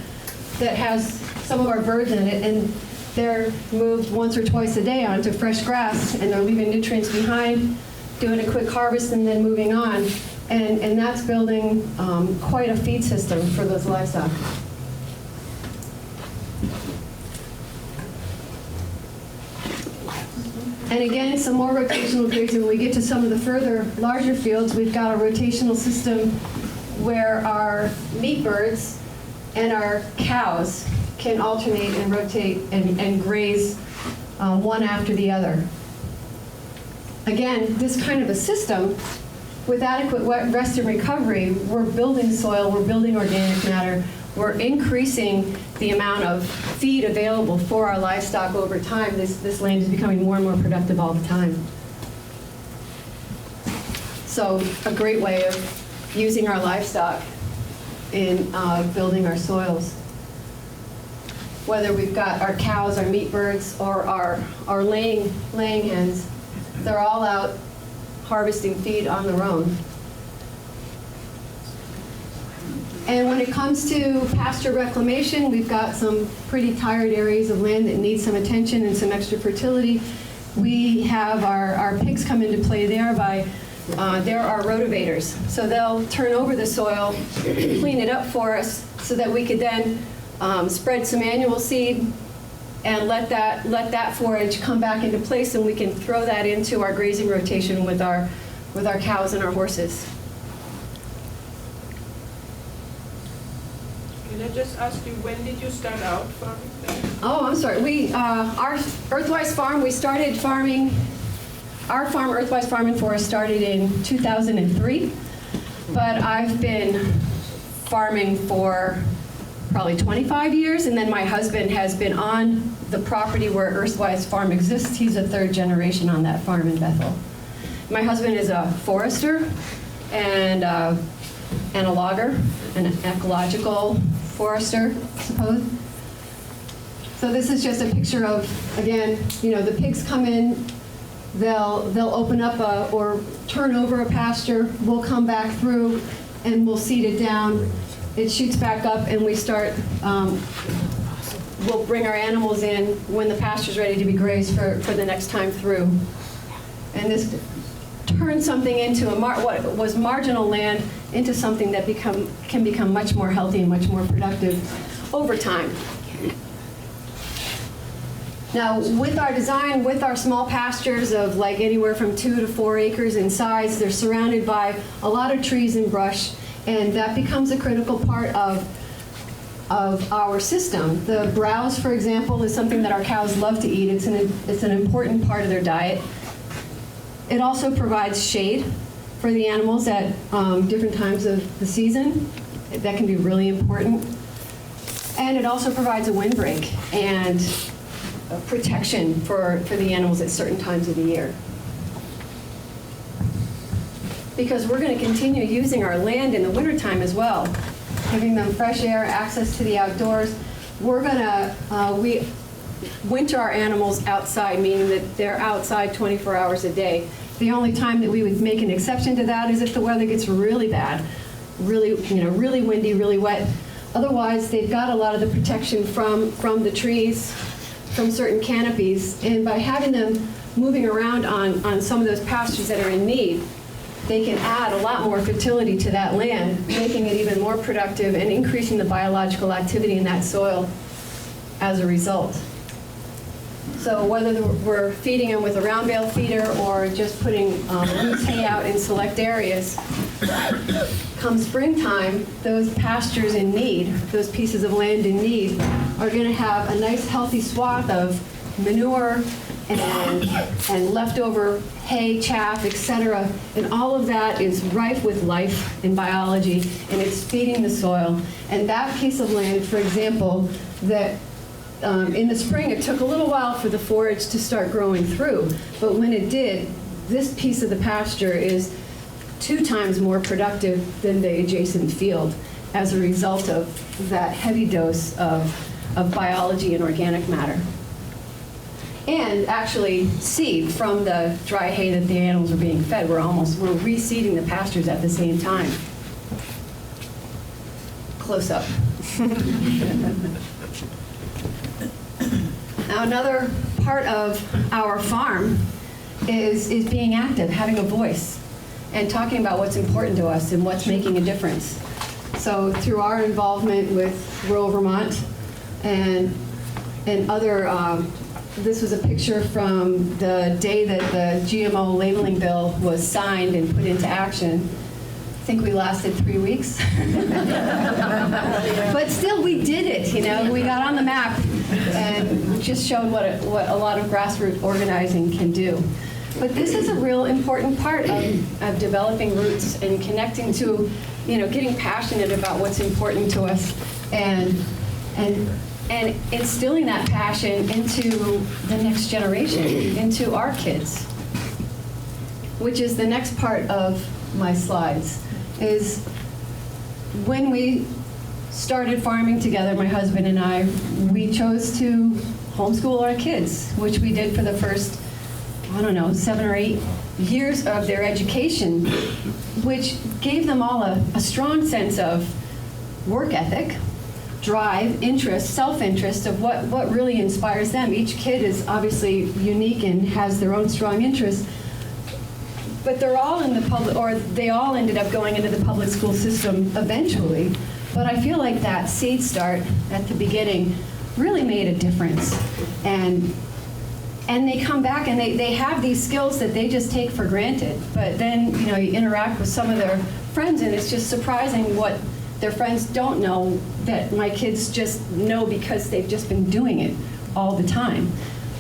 that has some of our birds in it, and they're moved once or twice a day onto fresh grass, and they're leaving nutrients behind, doing a quick harvest, and then moving on. And that's building quite a feed system for those livestock. And again, some more rotational grazing. When we get to some of the further larger fields, we've got a rotational system where our meat birds and our cows can alternate and rotate and graze one after the other. Again, this kind of a system, with adequate rest and recovery, we're building soil, we're building organic matter, we're increasing the amount of feed available for our livestock over time. This land is becoming more and more productive all the time. So a great way of using our livestock in building our soils. Whether we've got our cows, our meat birds, or our laying hens, they're all out harvesting feed on their own. And when it comes to pasture reclamation, we've got some pretty tired areas of land that need some attention and some extra fertility. We have our pigs come into play there by, they're our rotavators. So they'll turn over the soil, clean it up for us so that we could then spread some annual seed and let that forage come back into place, and we can throw that into our grazing rotation with our cows and our horses. Can I just ask you, when did you start out farming then? Oh, I'm sorry. Our Earthwise Farm, we started farming, our farm, Earthwise Farm and Forest, started in 2003, but I've been farming for probably 25 years, and then my husband has been on the property where Earthwise Farm exists. He's a third generation on that farm in Bethel. My husband is a forester and a logger, an ecological forester, I suppose. So this is just a picture of, again, the pigs come in, they'll open up or turn over a pasture, we'll come back through and we'll seed it down. It shoots back up and we start, we'll bring our animals in when the pasture's ready to be grazed for the next time through. And this turns something into what was marginal land into something that can become much more healthy and much more productive over time. Now, with our design, with our small pastures of like anywhere from 2 to 4 acres in size, they're surrounded by a lot of trees and brush, and that becomes a critical part of our system. The browse, for example, is something that our cows love to eat. It's an important part of their diet. It also provides shade for the animals at different times of the season. That can be really important. And it also provides a windbreak and protection for the animals at certain times of the year. Because we're going to continue using our land in the wintertime as well, giving them fresh air, access to the outdoors. We're going to, we winter our animals outside, meaning that they're outside 24 hours a day. The only time that we would make an exception to that is if the weather gets really bad, really windy, really wet. Otherwise, they've got a lot of the protection from the trees, from certain canopies, and by having them moving around on some of those pastures that are in need, they can add a lot more fertility to that land, making it even more productive and increasing the biological activity in that soil as a result. So whether we're feeding them with a round bale feeder or just putting loose hay out in select areas, come springtime, those pastures in need, those pieces of land in need, are going to have a nice healthy swath of manure and leftover hay, chaff, etc. And all of that is rife with life and biology, and it's feeding the soil. And that piece of land, for example, that in the spring it took a little while for the forage to start growing through, but when it did, this piece of the pasture is 2 times more productive than the adjacent field as a result of that heavy dose of biology and organic matter. And actually seed from the dry hay that the animals are being fed. We're reseeding the pastures at the same time. Close up. Now another part of our farm is being active, having a voice, and talking about what's important to us and what's making a difference. So through our involvement with rural Vermont and other, this was a picture from the day that the GMO labeling bill was signed and put into action. I think we lasted 3 weeks. But still, we did it, you know. We got on the map and just showed what a lot of grassroots organizing can do. But this is a real important part of developing roots and connecting to, you know, getting passionate about what's important to us and instilling that passion into the next generation, into our kids, which is the next part of my slides, is when we started farming together, my husband and I, we chose to homeschool our kids, which we did for the first, 7 or 8 years of their education, which gave them all a strong sense of work ethic, drive, interest, self-interest of what really inspires them. Each kid is obviously unique and has their own strong interests, but they're all in the public, or they all ended up going into the public school system eventually. But I feel like that seed start at the beginning really made a difference. And they come back and they have these skills that they just take for granted. But then, you know, you interact with some of their friends and it's just surprising what their friends don't know that my kids just know because they've just been doing it all the time.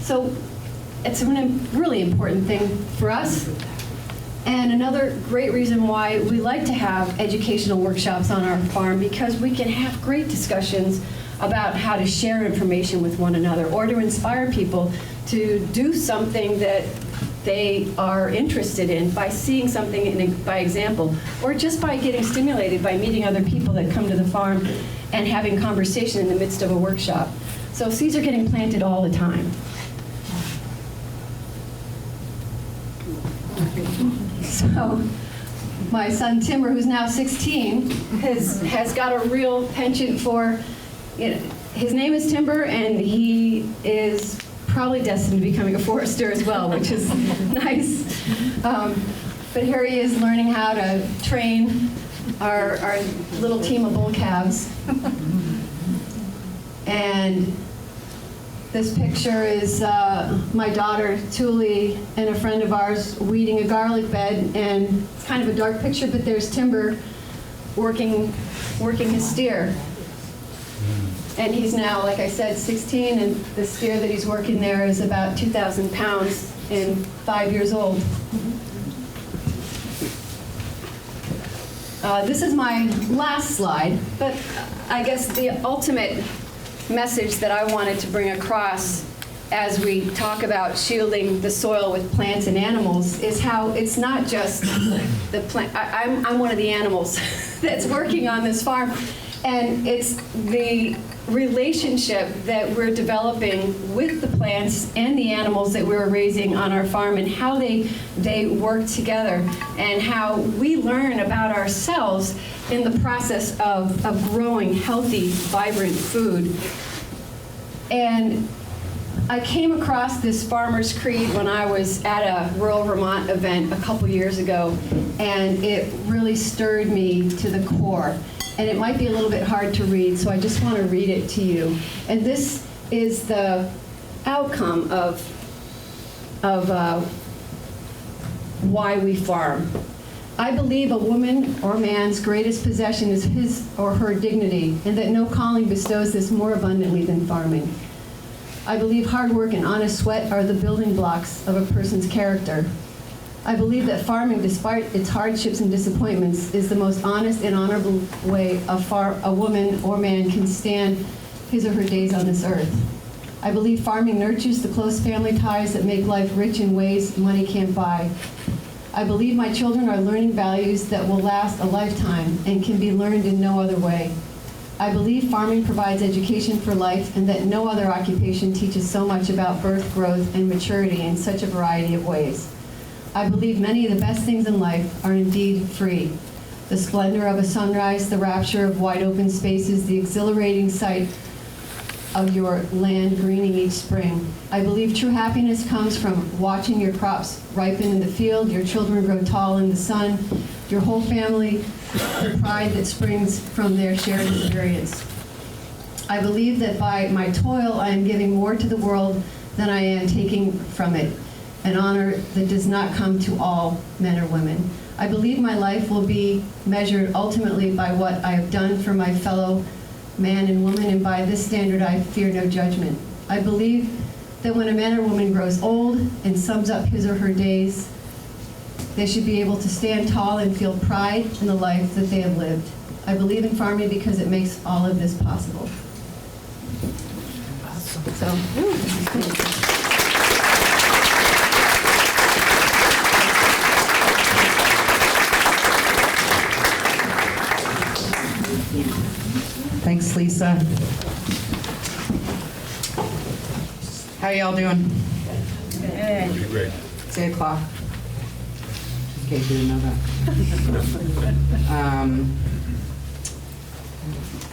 So it's a really important thing for us. And another great reason why we like to have educational workshops on our farm, because we can have great discussions about how to share information with one another or to inspire people to do something that they are interested in by seeing something by example, or just by getting stimulated by meeting other people that come to the farm and having conversation in the midst of a workshop. So seeds are getting planted all the time. So my son Timber, who's now 16, has got a real penchant for, his name is Timber, and he is probably destined to becoming a forester as well, which is nice. But here he is learning how to train our little team of bull calves. And this picture is my daughter, Tuli, and a friend of ours weeding a garlic bed. And it's kind of a dark picture, but there's Timber working his steer. And he's now, like I said, 16, and the steer that he's working there is about 2,000 pounds and 5 years old. This is my last slide, but I guess the ultimate message that I wanted to bring across as we talk about shielding the soil with plants and animals is how it's not just the plant. I'm one of the animals that's working on this farm, and it's the relationship that we're developing with the plants and the animals that we're raising on our farm, and how they work together, and how we learn about ourselves in the process of growing healthy, vibrant food. And I came across this Farmer's Creed when I was at a rural Vermont event a couple years ago, and it really stirred me to the core. And it might be a little bit hard to read, so I just want to read it to you. And this is the outcome of why we farm. I believe a woman or man's greatest possession is his or her dignity, and that no calling bestows this more abundantly than farming. I believe hard work and honest sweat are the building blocks of a person's character. I believe that farming, despite its hardships and disappointments, is the most honest and honorable way a woman or man can stand his or her days on this earth. I believe farming nurtures the close family ties that make life rich in ways money can't buy. I believe my children are learning values that will last a lifetime and can be learned in no other way. I believe farming provides education for life, and that no other occupation teaches so much about birth, growth, and maturity in such a variety of ways. I believe many of the best things in life are indeed free. The splendor of a sunrise, the rapture of wide open spaces, the exhilarating sight of your land greening each spring. I believe true happiness comes from watching your crops ripen in the field, your children grow tall in the sun, your whole family, the pride that springs from their shared experience. I believe that by my toil, I am giving more to the world than I am taking from it, an honor that does not come to all men or women. I believe my life will be measured ultimately by what I have done for my fellow man and woman, and by this standard I fear no judgment. I believe that when a man or woman grows old and sums up his or her days, they should be able to stand tall and feel pride in the life that they have lived. I believe in farming because it makes all of this possible. Thanks, Lisa. How y'all doing? Pretty great. It's 8 o'clock. Okay, didn't know that.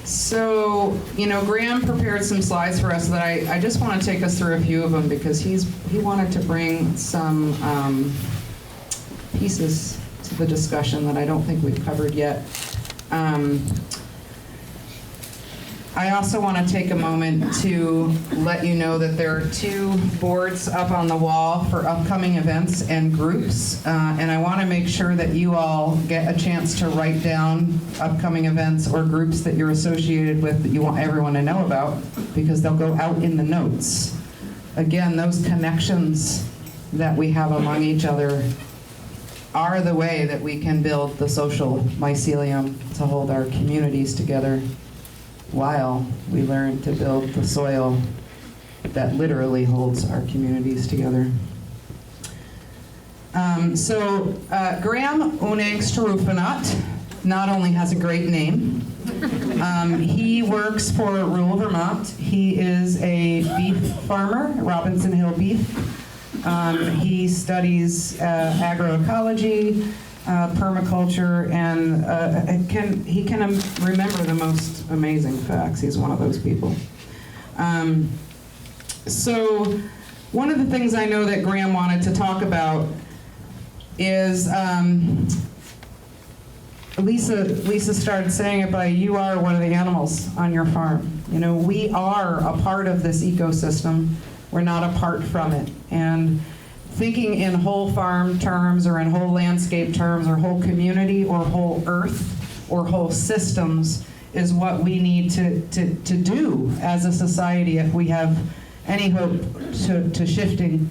So, Graham prepared some slides for us that I just want to take us through a few of them, because he wanted to bring some pieces to the discussion that I don't think we've covered yet. I also want to take a moment to let you know that there are 2 boards up on the wall for upcoming events and groups, and I want to make sure that you all get a chance to write down upcoming events or groups that you're associated with that you want everyone to know about, because they'll go out in the notes. Again, those connections that we have among each other are the way that we can build the social mycelium to hold our communities together, while we learn to build the soil that literally holds our communities together. Graham Unangst-Rufenacht not only has a great name, he works for rural Vermont. He is a beef farmer, Robinson Hill beef. He studies agroecology, permaculture, and he can remember the most amazing facts. He's one of those people. So one of the things I know that Graham wanted to talk about is, Lisa started saying it, but you are one of the animals on your farm. We are a part of this ecosystem. We're not apart from it. And thinking in whole farm terms, or in whole landscape terms, or whole community, or whole earth, or whole systems is what we need to do as a society if we have any hope to shifting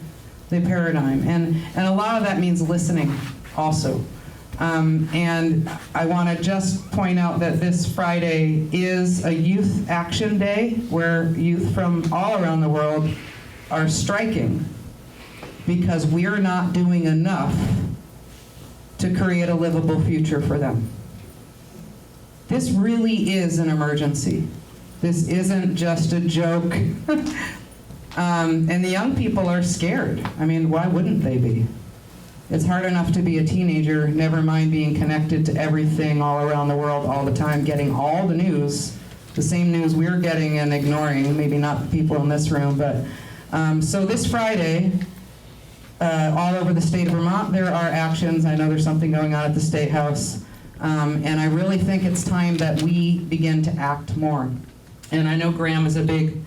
the paradigm. And a lot of that means listening also. And I want to just point out that this Friday is a Youth Action Day, where youth from all around the world are striking because we're not doing enough to create a livable future for them. This really is an emergency. This isn't just a joke. And the young people are scared. I mean, why wouldn't they be? It's hard enough to be a teenager, never mind being connected to everything all around the world all the time, getting all the news, the same news we're getting and ignoring, maybe not the people in this room, but So this Friday, all over the state of Vermont, there are actions. I know there's something going on at the State House. And I really think it's time that we begin to act more. And I know Graham is a big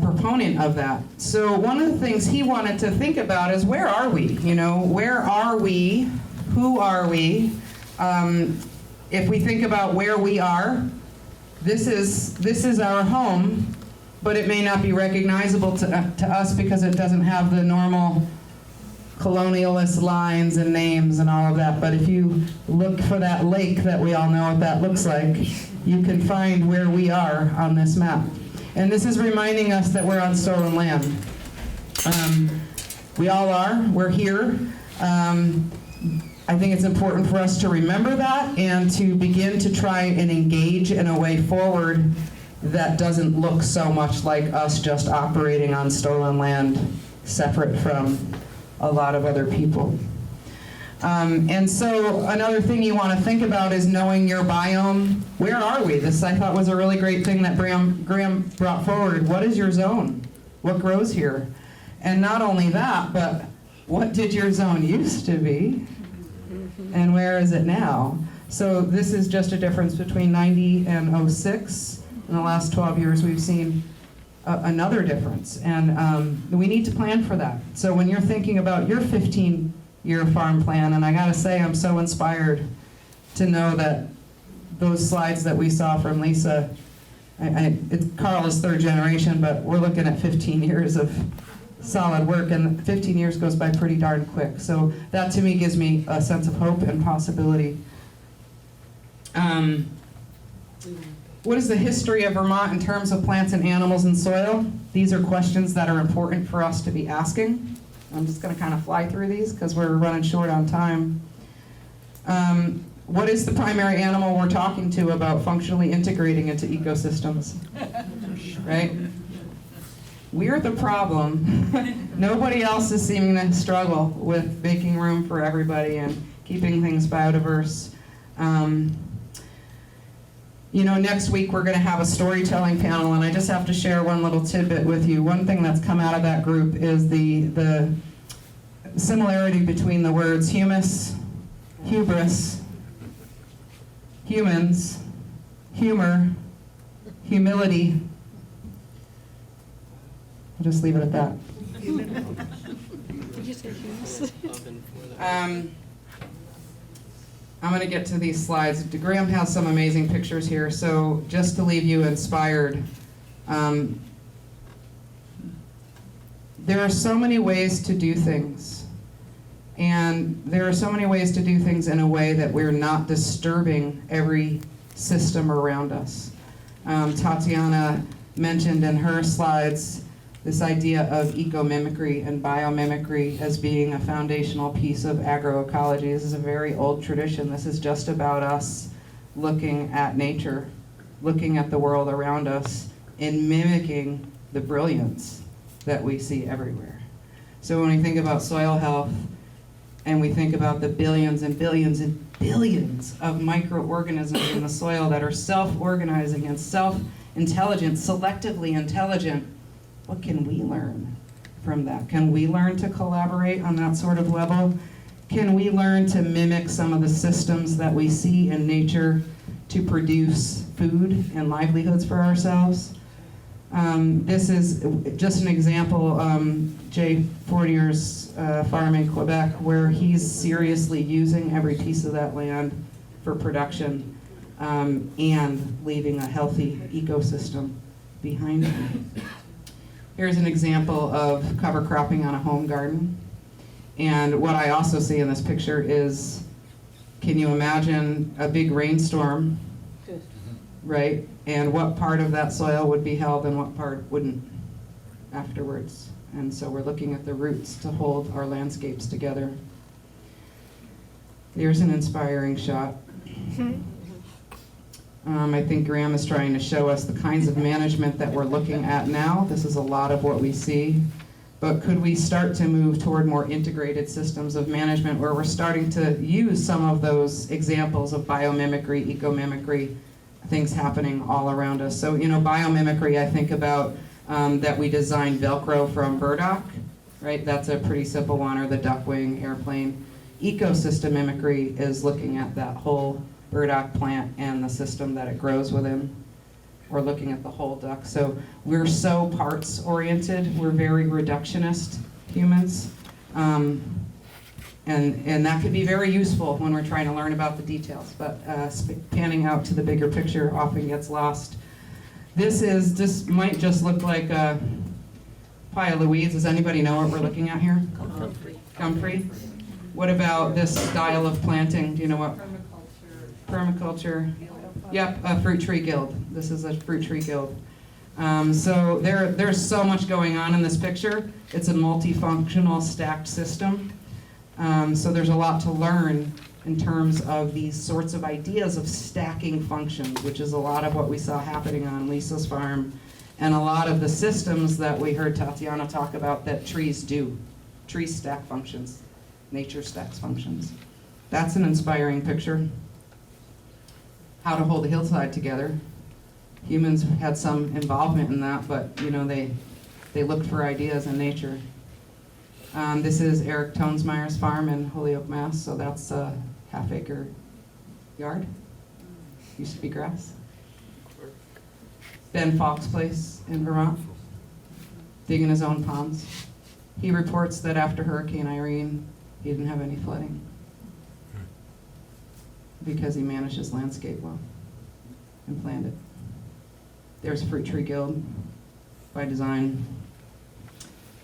proponent of that. So one of the things he wanted to think about is, where are we? You know, where are we? Who are we? If we think about where we are, this is our home, but it may not be recognizable to us because it doesn't have the normal colonialist lines and names and all of that. But if you look for that lake that we all know what that looks like, you can find where we are on this map. And this is reminding us that we're on stolen land. We all are. We're here. I think it's important for us to remember that and to begin to try and engage in a way forward that doesn't look so much like us just operating on stolen land separate from a lot of other people. And so another thing you want to think about is knowing your biome. Where are we? This, I thought, was a really great thing that Graham brought forward. What is your zone? What grows here? And not only that, but what did your zone used to be? And where is it now? So this is just a difference between 90 and 06. In the last 12 years, we've seen another difference. And we need to plan for that. So when you're thinking about your 15-year farm plan, and I gotta say, I'm so inspired to know that those slides that we saw from Lisa, Carl is third generation, but we're looking at 15 years of solid work, and 15 years goes by pretty darn quick. So that to me gives me a sense of hope and possibility. What is the history of Vermont in terms of plants and animals and soil? These are questions that are important for us to be asking. I'm just going to kind of fly through these because we're running short on time. What is the primary animal we're talking to about functionally integrating into ecosystems? Right? We're the problem. Nobody else is seeming to struggle with making room for everybody and keeping things biodiverse. You know, next week we're going to have a storytelling panel, and I just have to share one little tidbit with you. One thing that's come out of that group is the similarity between the words humus, hubris, humans, humor, humility. I'll just leave it at that. Did you say humus? I'm going to get to these slides. Graham has some amazing pictures here, so just to leave you inspired. There are so many ways to do things, and there are so many ways to do things in a way that we're not disturbing every system around us. Tatiana mentioned in her slides this idea of eco-mimicry and biomimicry as being a foundational piece of agroecology. This is a very old tradition. This is just about us looking at nature, looking at the world around us, and mimicking the brilliance that we see everywhere. So when we think about soil health, and we think about the billions and billions and billions of microorganisms in the soil that are self-organizing and self-intelligent, selectively intelligent, what can we learn from that? Can we learn to collaborate on that sort of level? Can we learn to mimic some of the systems that we see in nature to produce food and livelihoods for ourselves? This is just an example, Jay Fortier's farm in Quebec, where he's seriously using every piece of that land for production and leaving a healthy ecosystem behind him. Here's an example of cover cropping on a home garden. And what I also see in this picture is, can you imagine a big rainstorm, right? And what part of that soil would be held and what part wouldn't afterwards. And so we're looking at the roots to hold our landscapes together. Here's an inspiring shot. I think Graham is trying to show us the kinds of management that we're looking at now. This is a lot of what we see. But could we start to move toward more integrated systems of management where we're starting to use some of those examples of biomimicry, ecomimicry, things happening all around us? So, you know, biomimicry, I think about that we designed Velcro from burdock, right? That's a pretty simple one, or the duckwing airplane. Ecosystem mimicry is looking at that whole burdock plant and the system that it grows within. We're looking at the whole duck. So we're so parts oriented. We're very reductionist humans. And that could be very useful when we're trying to learn about the details, but panning out to the bigger picture often gets lost. This might just look like a pile of weeds. Does anybody know what we're looking at here? Comfrey. What about this style of planting? Do you know what? Permaculture. Yep, a fruit tree guild. This is a fruit tree guild. So there's so much going on in this picture. It's a multifunctional stacked system. So there's a lot to learn in terms of these sorts of ideas of stacking functions, which is a lot of what we saw happening on Lisa's farm, and a lot of the systems that we heard Tatiana talk about that trees do. Trees stack functions. Nature stacks functions. That's an inspiring picture. How to hold a hillside together. Humans had some involvement in that, but they looked for ideas in nature. This is Eric Tonesmeyer's farm in Holyoke, Mass. So that's a half-acre yard. Used to be grass. Ben Falk's place in Vermont, digging his own ponds. He reports that after Hurricane Irene, he didn't have any flooding because he managed his landscape well and planned it. There's a fruit tree guild by design.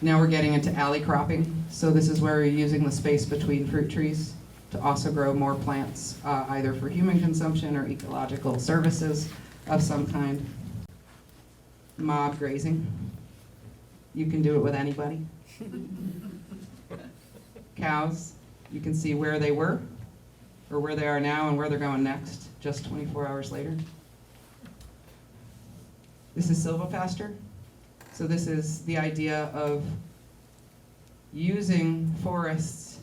Now we're getting into alley cropping. So this is where you're using the space between fruit trees to also grow more plants, either for human consumption or ecological services of some kind. Mob grazing. You can do it with anybody. Cows, you can see where they were, or where they are now and where they're going next, just 24 hours later. This is silvopasture. So this is the idea of using forests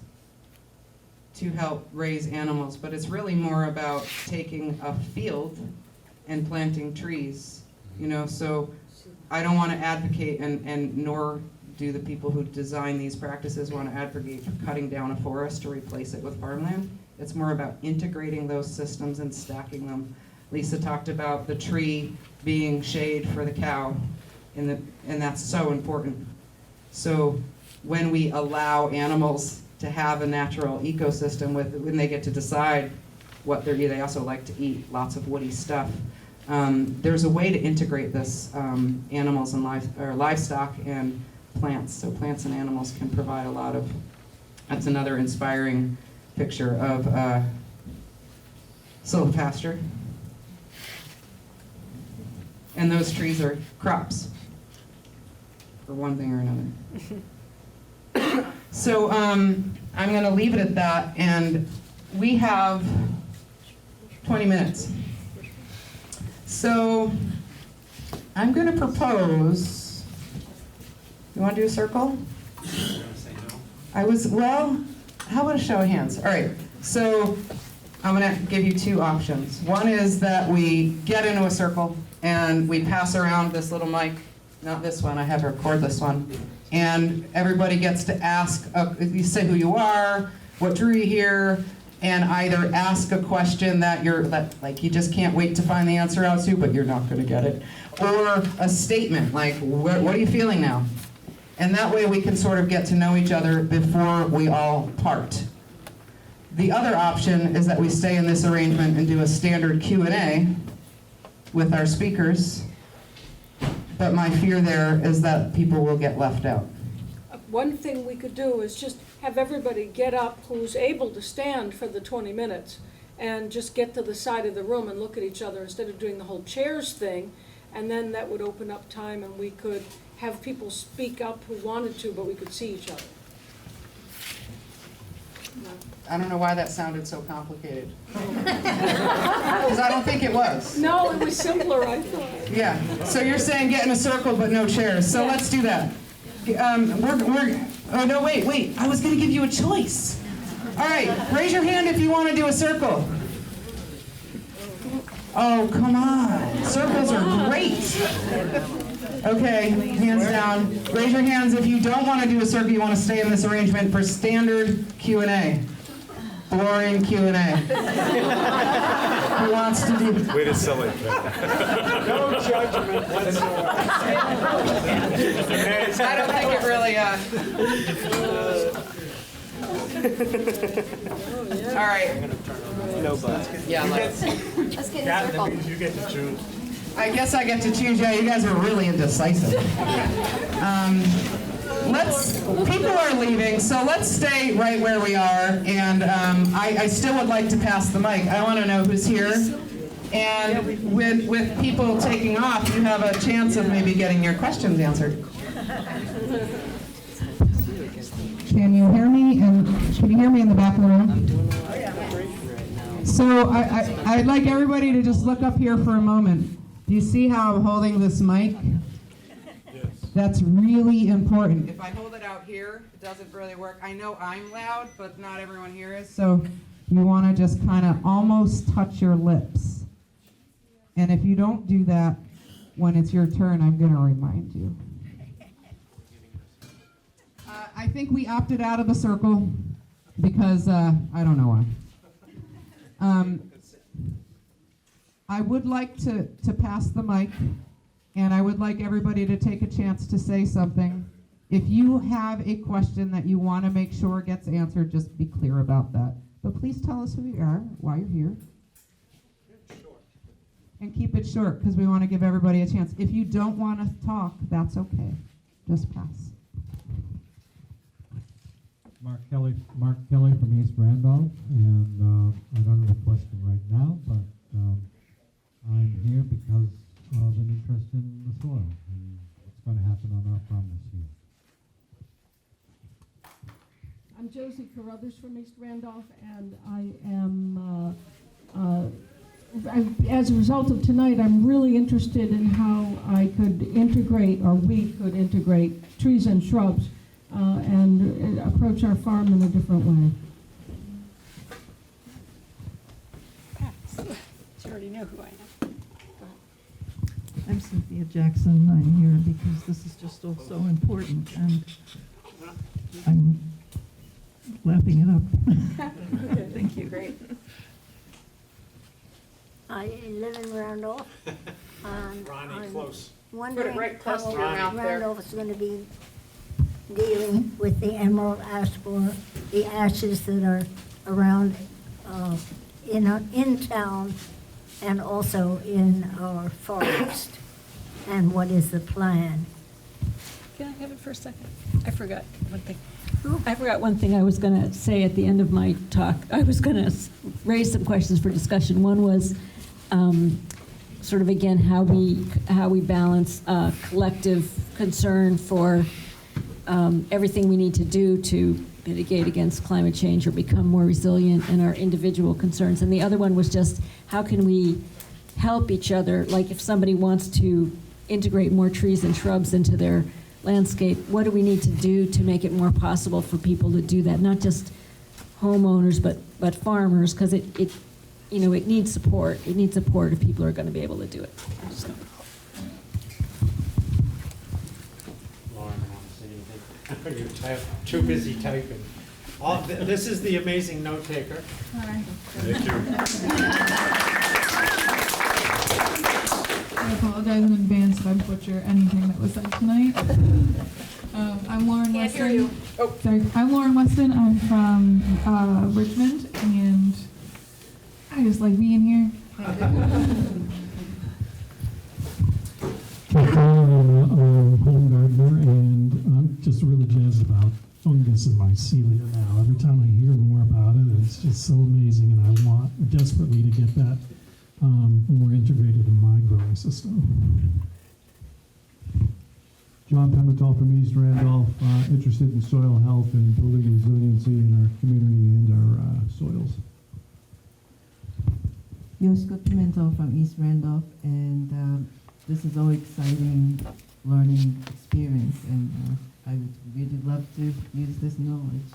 to help raise animals, but it's really more about taking a field and planting trees. So I don't want to advocate, and nor do the people who design these practices want to advocate for cutting down a forest to replace it with farmland. It's more about integrating those systems and stacking them. Lisa talked about the tree being shade for the cow, and that's so important. So when we allow animals to have a natural ecosystem when they get to decide what they're eating, they also like to eat lots of woody stuff. There's a way to integrate this, animals and livestock and plants. So plants and animals can provide a lot of, that's another inspiring picture of silvopasture. And those trees are crops, for one thing or another. So I'm going to leave it at that, and we have 20 minutes. So I'm going to propose, you want to do a circle? How about a show of hands? All right, so I'm going to give you two options. One is that we get into a circle and we pass around this little mic, not this one, I have to record this one, and everybody gets to ask, you say who you are, what drew you here, and either ask a question that you just can't wait to find the answer out to, but you're not going to get it, or a statement like, what are you feeling now? And that way we can sort of get to know each other before we all part. The other option is that we stay in this arrangement and do a standard Q&A with our speakers, but my fear there is that people will get left out. One thing we could do is just have everybody get up who's able to stand for the 20 minutes and just get to the side of the room and look at each other instead of doing the whole chairs thing, and then that would open up time and we could have people speak up who wanted to, but we could see each other. No. I don't know why that sounded so complicated. Because I don't think it was. No, it was simpler, I thought. Yeah, so you're saying get in a circle but no chairs, so let's do that. Oh no, wait, I was gonna give you a choice. All right, raise your hand if you want to do a circle. Oh, come on, circles are great. Okay, hands down. Raise your hands if you don't want to do a circle, you want to stay in this arrangement for standard Q&A. Boring Q&A. Who wants to do? Way to sell it. No judgment whatsoever. I don't think it really, all right. No buts. Yeah, Let's get in a circle. You get to choose. I guess I get to choose. Yeah, you guys are really indecisive. People are leaving, so let's stay right where we are. And I still would like to pass the mic. I want to know who's here. And with people taking off, you have a chance of maybe getting your questions answered. Can you hear me? And can you hear me in the back of the room? So I'd like everybody to just look up here for a moment. Do you see how I'm holding this mic? Yes. That's really important. If I hold it out here, it doesn't really work. I know I'm loud, but not everyone here is. So you want to just kind of almost touch your lips. And if you don't do that, when it's your turn, I'm going to remind you. I think we opted out of the circle because I don't know why. I would like to pass the mic, and I would like everybody to take a chance to say something. If you have a question that you want to make sure gets answered, just be clear about that. But please tell us who you are, why you're here. And keep it short, because we want to give everybody a chance. If you don't want to talk, that's okay. Just pass. Mark Kelly from East Randolph, and I don't have a question right now, but I'm here because of an interest in the soil and what's going to happen on our farm this year. I'm Josie Carruthers from East Randolph, and I am, as a result of tonight, I'm really interested in how I could integrate, or we could integrate, trees and shrubs and approach our farm in a different way. You already know who I am. I'm Cynthia Jackson. I'm here because this is just all so important, and I'm lapping it up. Thank you. Great. I live in Randolph. Ronnie, close. Wondering Put it right close how to your mouth there. Randolph is going to be dealing with the emerald ash borer, the ashes that are around in town and also in our forest, and what is the plan? Can I have it for a second? I forgot one thing. I forgot one thing I was going to say at the end of my talk. I was going to raise some questions for discussion. One was sort of, again, how we balance collective concern for everything we need to do to mitigate against climate change or become more resilient, and our individual concerns. And the other one was just, how can we help each other? Like, if somebody wants to integrate more trees and shrubs into their landscape, what do we need to do to make it more possible for people to do that? Not just homeowners, but farmers, because it needs support. It needs support if people are going to be able to do it. Lauren, I want to say anything. You're too busy typing. This is the amazing note taker. Hi. Thank you. I apologize in advance if I butcher anything that was said tonight. I'm Lauren Can't Weston. hear you. Oh. Sorry. I'm Lauren Weston. I'm from Richmond, and I just like being here. I'm a home gardener, and I'm just really jazzed about fungus in mycelia now. Every time I hear more about it, it's just so amazing, and I want desperately to get that more integrated in my growing system. John Pimentel from East Randolph, interested in soil health and building resiliency in our community and our soils. Yosko Pimentel from East Randolph, and this is all exciting learning experience, and I would really love to use this knowledge.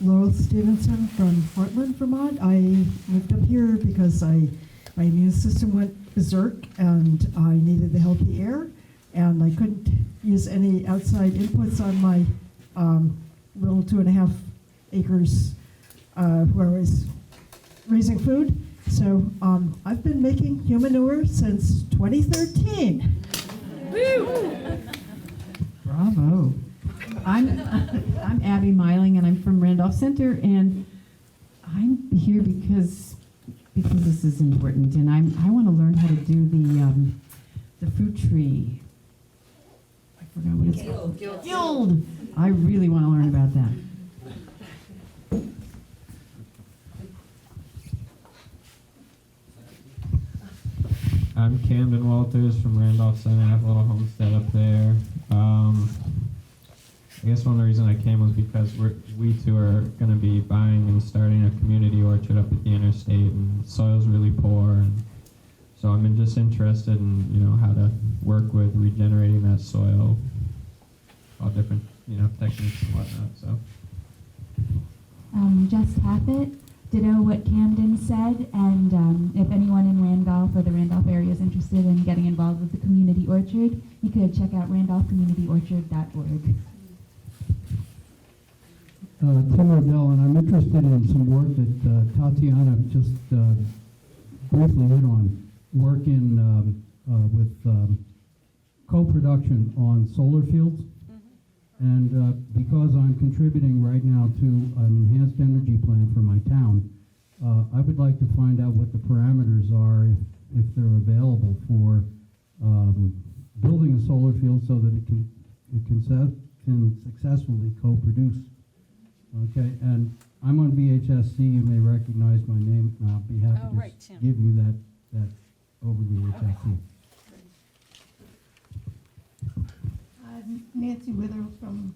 Laurel Stevenson from Portland, Vermont. I moved up here because I my immune system went berserk, and I needed the healthy air, and I couldn't use any outside inputs on my little 2.5 acres where I was raising food. So I've been making human manure since 2013. Bravo. I'm Abby Miling, and I'm from Randolph Center, and I'm here because this is important, and I want to learn how to do the fruit tree. I forgot what it's called. Guild. I really want to learn about that. I'm Camden Walters from Randolph Center. I have a little homestead up there. I guess one of the reasons I came was because we two are going to be buying and starting a community orchard up at the interstate, and the soil's really poor, and so I'm just interested in how to work with regenerating that soil, all different techniques and whatnot. So. Just Taffet, ditto what Camden said, and if anyone in Randolph or the Randolph area is interested in getting involved with the community orchard, you could check out randolphcommunityorchard.org. Tim Odell, and I'm interested in some work that Tatiana just briefly hit on, working with co-production on solar fields. And because I'm contributing right now to an enhanced energy plan for my town, I would like to find out what the parameters are, if they're available for building a solar field so that it can successfully co-produce. Okay, and I'm on VHSC. You may recognize my name, and I'll be happy to give you that over VHSC. I'm Nancy Wither from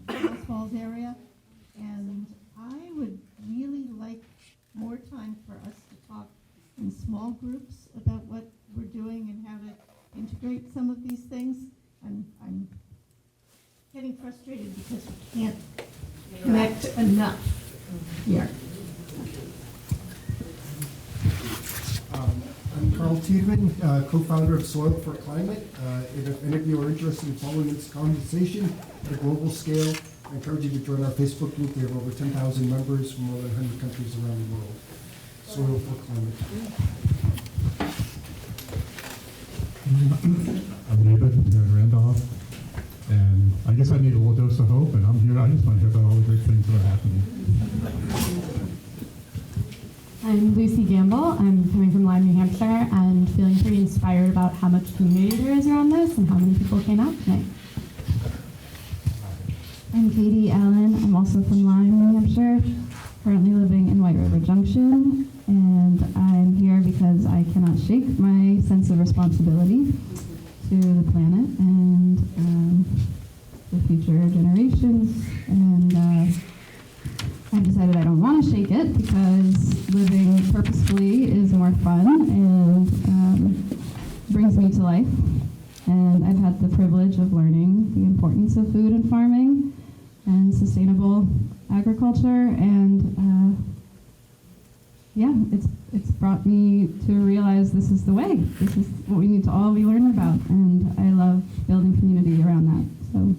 West Falls area, and I would really like more time for us to talk in small groups about what we're doing and how to integrate some of these things. I'm getting frustrated because we can't connect enough here. I'm Carl Tiedemann, co-founder of Soil for Climate. And if any of you are interested in following this conversation at a global scale, I encourage you to join our Facebook group. We have over 10,000 members from more than 100 countries around the world. Soil for Climate. I'm David from here in Randolph, and I guess I need a little dose of hope, and I'm here. I just want to hear about all the great things that are happening. I'm Lucy Gamble. I'm coming from Lyme, New Hampshire, and feeling pretty inspired about how much community there is around this and how many people came out tonight. I'm Katie Allen. I'm also from Lyme, New Hampshire, currently living in White River Junction, and I'm here because I cannot shake my sense of responsibility to the planet and the future generations, and I've decided I don't want to shake it because living purposefully is more fun and brings me to life. And I've had the privilege of learning the importance of food and farming and sustainable agriculture, and it's brought me to realize this is the way. This is what we need to all be learning about, and I love building community around that. So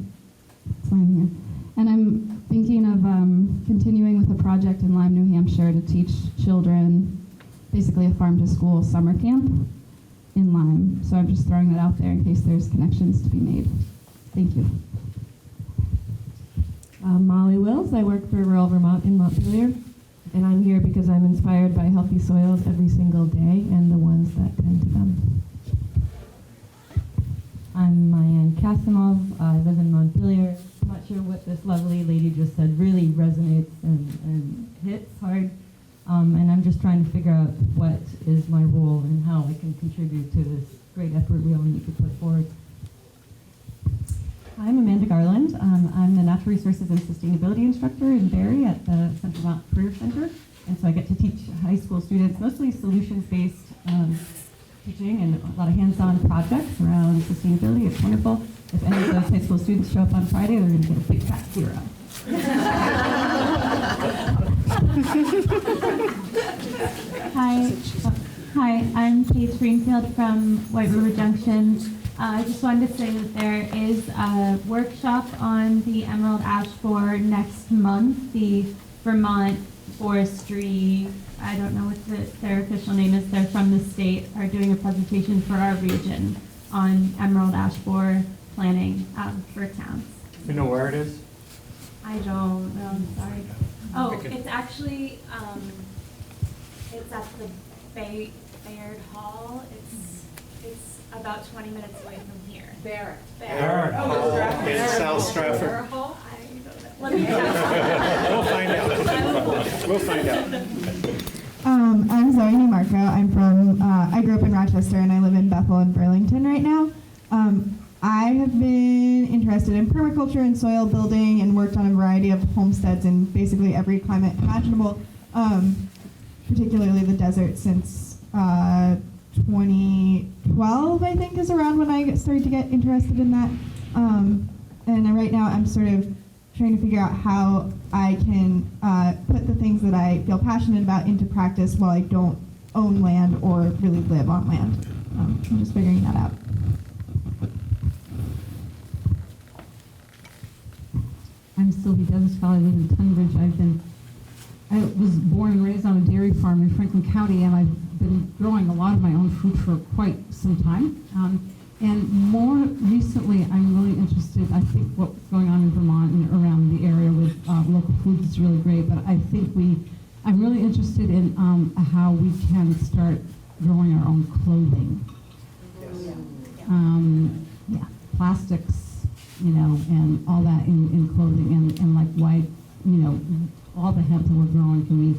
that's why I'm here. And I'm thinking of continuing with a project in Lyme, New Hampshire to teach children basically a farm-to-school summer camp in Lyme. So I'm just throwing that out there in case there's connections to be made. Thank you. Molly Wills. I work for Rural Vermont in Montpelier, and I'm here because I'm inspired by healthy soils every single day and the ones that tend to them. I'm Mayanne Kasimov. I live in Montpelier. I'm not sure what this lovely lady just said really resonates and hits hard. And I'm just trying to figure out what is my role and how I can contribute to this great effort we all need to put forward. I'm Amanda Garland. I'm the Natural Resources and Sustainability Instructor in Barrie at the Central Vermont Career Center. And so I get to teach high school students mostly solutions-based teaching and a lot of hands-on projects around sustainability. It's wonderful. If any of those high school students show up on Friday, they're going to get a big fat 0. Hi. Hi, I'm Kate Springfield from White River Junction. I just wanted to say that there is a workshop on the emerald ash borer next month. The Vermont Forestry, I don't know what their official name is, they're from the state, are doing a presentation for our region on emerald ash borer planning for towns. You know where it is? I don't know, I'm sorry. Oh, it's actually, it's at the Bayard Hall. It's about 20 minutes away from here. Barrett. Barrett Hall in South Stratford. Barrett Hall? I don't know. Let me We'll find out. I'm Zoe Newmarco. I'm from, I grew up in Rochester and I live in Bethel and Burlington right now. I have been interested in permaculture and soil building and worked on a variety of homesteads in basically every climate imaginable, particularly the desert since 2012, I think, is around when I started to get interested in that. And right now I'm sort of trying to figure out how I can put the things that I feel passionate about into practice while I don't own land or really live on land. I'm just figuring that out. I'm Sylvie Desescal. I live in Tunbridge. I was born and raised on a dairy farm in Franklin County, and I've been growing a lot of my own food for quite some time. And more recently, I'm really interested. I think what's going on in Vermont and around the area with local foods is really great. But I think I'm really interested in how we can start growing our own clothing. Yeah, plastics. And all that in clothing, and like why, all the hemp that we're growing, can we,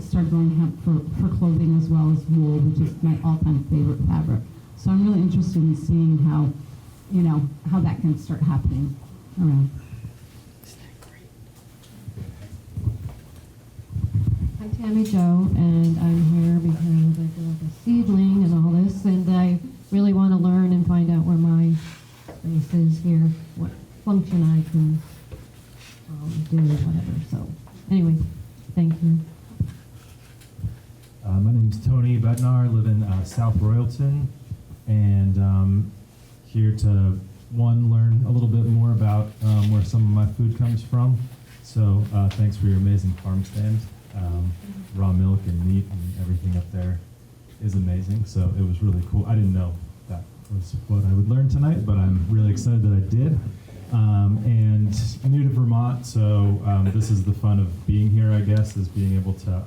start growing hemp for clothing as well as wool, which is my all-time favorite fabric. So I'm really interested in seeing how, how that can start happening around. I'm Tammy Jo, and I'm here because I feel like a seedling and all this, and I really want to learn and find out where my space is here, what function I can do, whatever. So anyway, thank you. My name is Tony Bednar. I live in South Royalton, and here to, learn a little bit more about where some of my food comes from. So thanks for your amazing farm stand. Raw milk and meat and everything up there is amazing. So it was really cool. I didn't know that was what I would learn tonight, but I'm really excited that I did. And new to Vermont, so this is the fun of being here, I guess, is being able to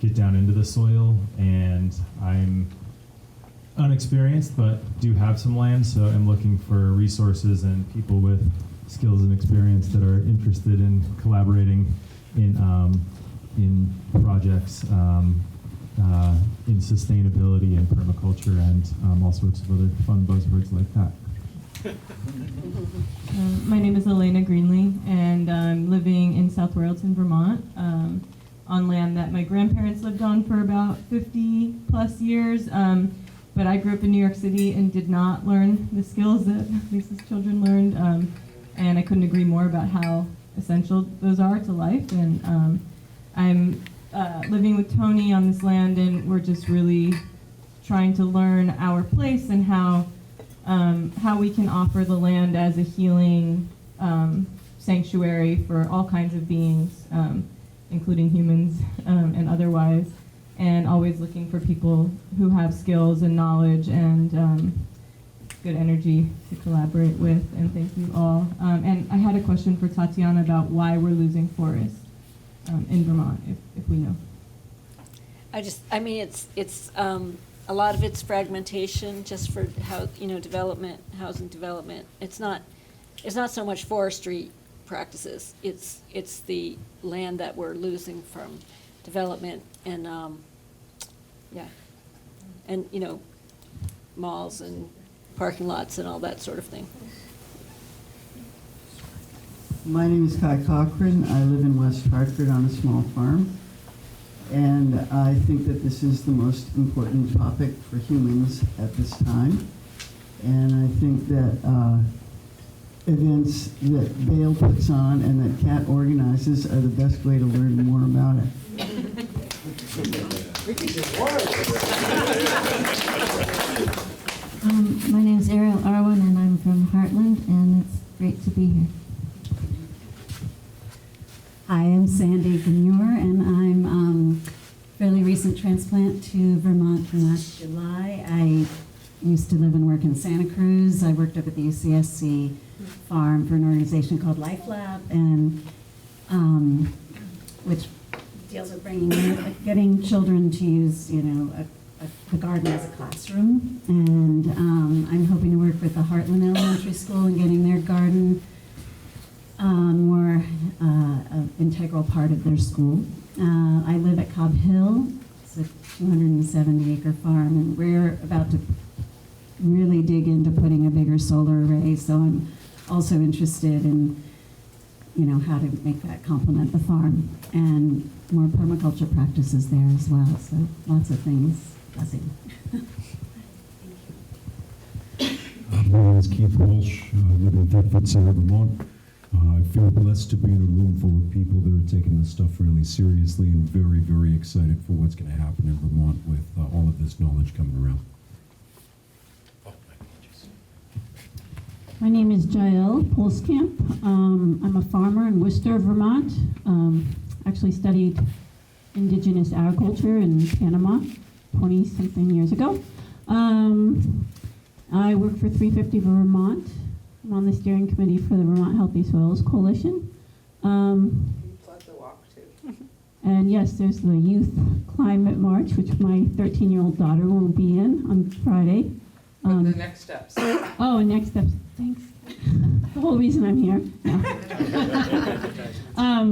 get down into the soil. And I'm unexperienced, but do have some land, so I'm looking for resources and people with skills and experience that are interested in collaborating in projects in sustainability and permaculture and all sorts of other fun buzzwords like that. My name is Elena Greenlee, and I'm living in South Royalton, Vermont, on land that my grandparents lived on for about 50 plus years. But I grew up in New York City and did not learn the skills that Lisa's children learned, and I couldn't agree more about how essential those are to life. And I'm living with Tony on this land, and we're just really trying to learn our place and how we can offer the land as a healing sanctuary for all kinds of beings, including humans and otherwise, and always looking for people who have skills and knowledge and good energy to collaborate with. And thank you all. And I had a question for Tatiana about why we're losing forest in Vermont, if we know. It's a lot of it's fragmentation just for development, housing development. It's not so much forestry practices. It's the land that we're losing from development and malls and parking lots and all that sort of thing. My name is Kai Cochran. I live in West Hartford on a small farm. And I think that this is the most important topic for humans at this time. And I think that events that Vail puts on and that Kat organizes are the best way to learn more about it. My name's Ariel Arwen, and I'm from Heartland, and it's great to be here. Hi, I'm Sandy Gamure, and I'm fairly recent transplant to Vermont from last July. I used to live and work in Santa Cruz. I worked up at the UCSC farm for an organization called Life Lab, and which deals with getting children to use, the garden as a classroom. And I'm hoping to work with the Heartland Elementary School and getting their garden more an integral part of their school. I live at Cobb Hill. It's a 270-acre farm, and we're about to really dig into putting a bigger solar array. So I'm also interested in, how to make that complement the farm, and more permaculture practices there as well. So lots of things. Blessing. My name is Keith Walsh. I live in Thetford, Vermont. I feel blessed to be in a room full of people that are taking this stuff really seriously and very, very excited for what's going to happen in Vermont with all of this knowledge coming around. My name is Jael Polskamp. I'm a farmer in Worcester, Vermont. Actually studied indigenous agriculture in Panama 20-something years ago. I work for 350 Vermont. I'm on the steering committee for the Vermont Healthy Soils Coalition. And yes, there's the Youth Climate March, which my 13-year-old daughter will be in on Friday. The next steps. Oh, and next steps. Thanks. The whole reason I'm here. No.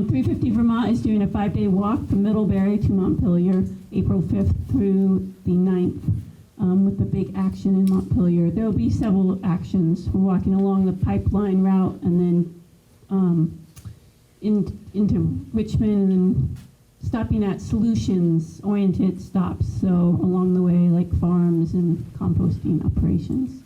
350 Vermont is doing a 5-day walk from Middlebury to Montpelier, April 5th through the 9th, with the big action in Montpelier. There will be several actions. We're walking along the pipeline route and then into Richmond and stopping at solutions-oriented stops, so along the way, like farms and composting operations.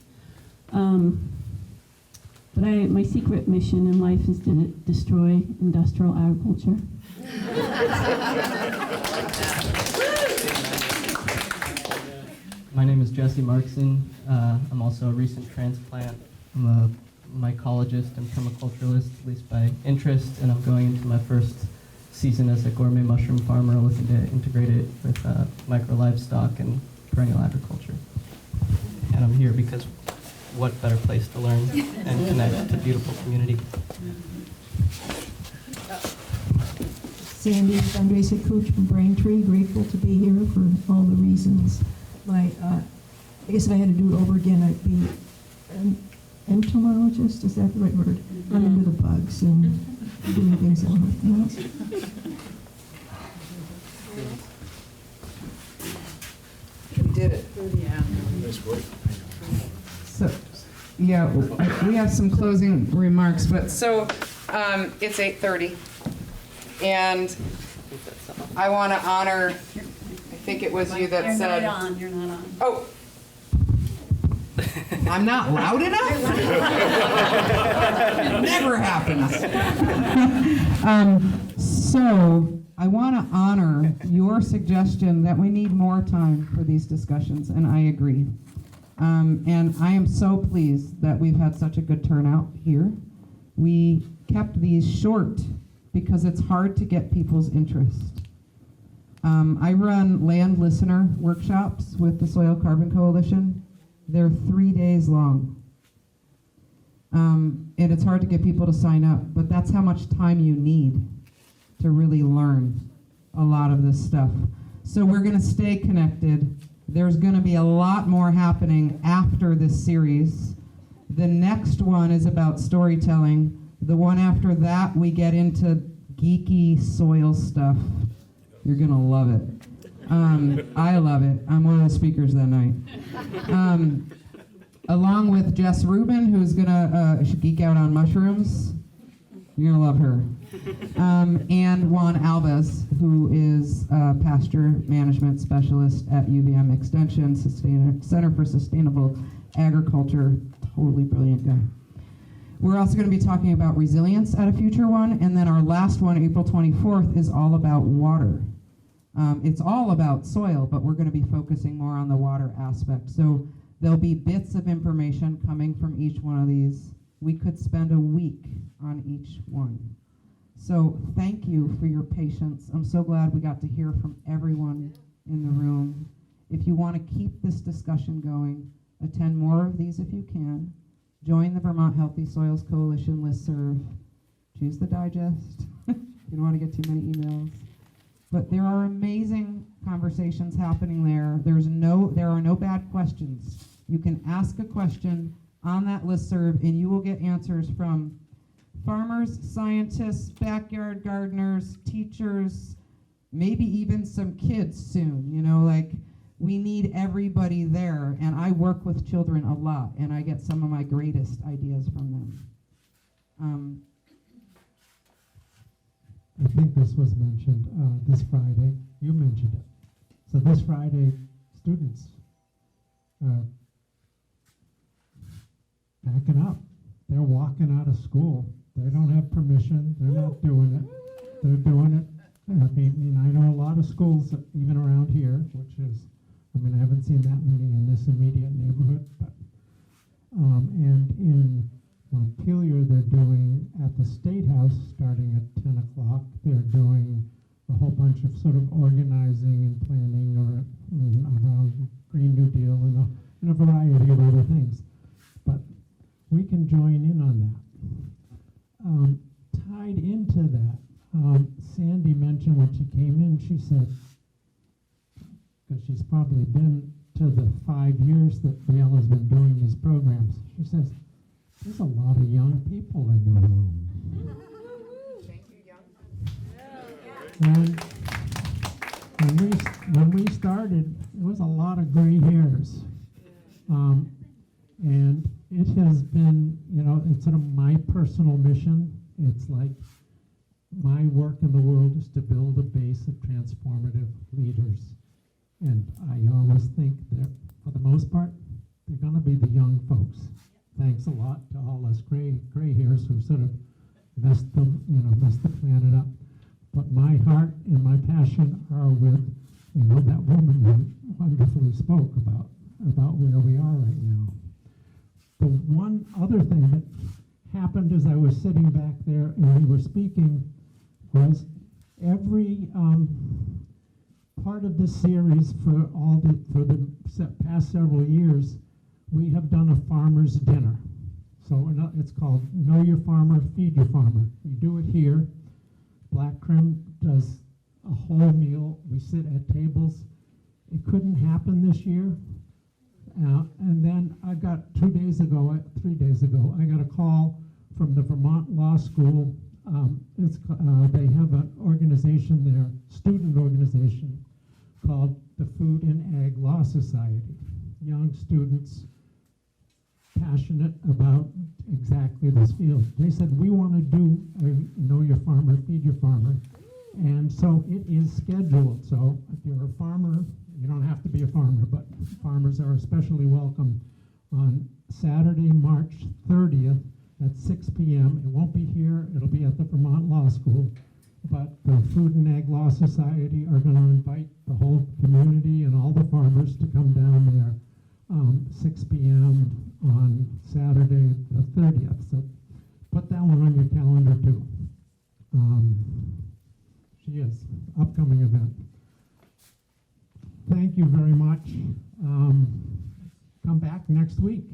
But my secret mission in life is to destroy industrial agriculture. My name is Jesse Markson. I'm also a recent transplant. I'm a mycologist and permaculturalist, at least by interest, and I'm going into my first season as a gourmet mushroom farmer, looking to integrate it with micro livestock and perennial agriculture. And I'm here because what better place to learn and connect to beautiful community. Sandy, fundraiser coach from Braintree, grateful to be here for all the reasons. I guess if I had to do it over again, I'd be an entomologist, is that the right word? Run into the bugs and doing things on it. We did it. Yeah. So, yeah, we have some closing remarks, but it's 8:30, and I want to honor, I think it was you that said. You're not on. Oh. I'm not loud enough? It never happens. So I want to honor your suggestion that we need more time for these discussions, and I agree. And I am so pleased that we've had such a good turnout here. We kept these short because it's hard to get people's interest. I run land listener workshops with the Soil Carbon Coalition. They're 3 days long. And it's hard to get people to sign up, but that's how much time you need to really learn a lot of this stuff. So we're going to stay connected. There's going to be a lot more happening after this series. The next one is about storytelling. The one after that, we get into geeky soil stuff. You're going to love it. I love it. I'm one of the speakers that night. Along with Jess Rubin, who's going to geek out on mushrooms. You're going to love her. And Juan Alves, who is a pasture management specialist at UVM Extension, Center for Sustainable Agriculture. Totally brilliant guy. We're also going to be talking about resilience at a future one. And then our last one, April 24th, is all about water. It's all about soil, but we're going to be focusing more on the water aspect. So there'll be bits of information coming from each one of these. We could spend a week on each one. So thank you for your patience. I'm so glad we got to hear from everyone in the room. If you want to keep this discussion going, attend more of these if you can. Join the Vermont Healthy Soils Coalition listserv. Choose the digest. You don't want to get too many emails. But there are amazing conversations happening there. There are no bad questions. You can ask a question on that listserv and you will get answers from farmers, scientists, backyard gardeners, teachers, maybe even some kids soon. You know, like, we need everybody there. And I work with children a lot, and I get some of my greatest ideas from them. I think this was mentioned this Friday. You mentioned it. So this Friday, students are backing up. They're walking out of school. They don't have permission. They're not doing it. They're doing it. I mean, I know a lot of schools, even around here, which is, I mean, I haven't seen that many in this immediate neighborhood, but, and in Montpelier, they're doing, at the State House, starting at 10 o'clock, they're doing a whole bunch of sort of organizing and planning around Green New Deal and a variety of other things. But we can join in on that. Tied into that, Sandy mentioned when she came in, she said, because she's probably been to the 5 years that Gail has been doing these programs, she says, there's a lot of young people in the room. Thank you, young. And when we started, it was a lot of gray hairs. And it has been, you know, it's sort of my personal mission. It's like my work in the world is to build a base of transformative leaders. And I always think that, for the most part, they're going to be the young folks. Thanks a lot to all us gray hairs who sort of messed the planet up. But my heart and my passion are with, you know, that woman who wonderfully spoke about where we are right now. The one other thing that happened as I was sitting back there and we were speaking was every part of this series for the past several years, we have done a farmer's dinner. So it's called Know Your Farmer, Feed Your Farmer. We do it here. Black Crim does a whole meal. We sit at tables. It couldn't happen this year. And then I got 3 days ago, I got a call from the Vermont Law School. They have an organization there, student organization, called the Food and Ag Law Society. Young students passionate about exactly this field. They said, we want to do a Know Your Farmer, Feed Your Farmer. And so it is scheduled. So if you're a farmer, you don't have to be a farmer, but farmers are especially welcome on Saturday, March 30th at 6 p.m. It won't be here. It'll be at the Vermont Law School. But the Food and Ag Law Society are going to invite the whole community and all the farmers to come down there 6 p.m. on Saturday the 30th. So put that one on your calendar too. She is. Upcoming event. Thank you very much. Come back next week.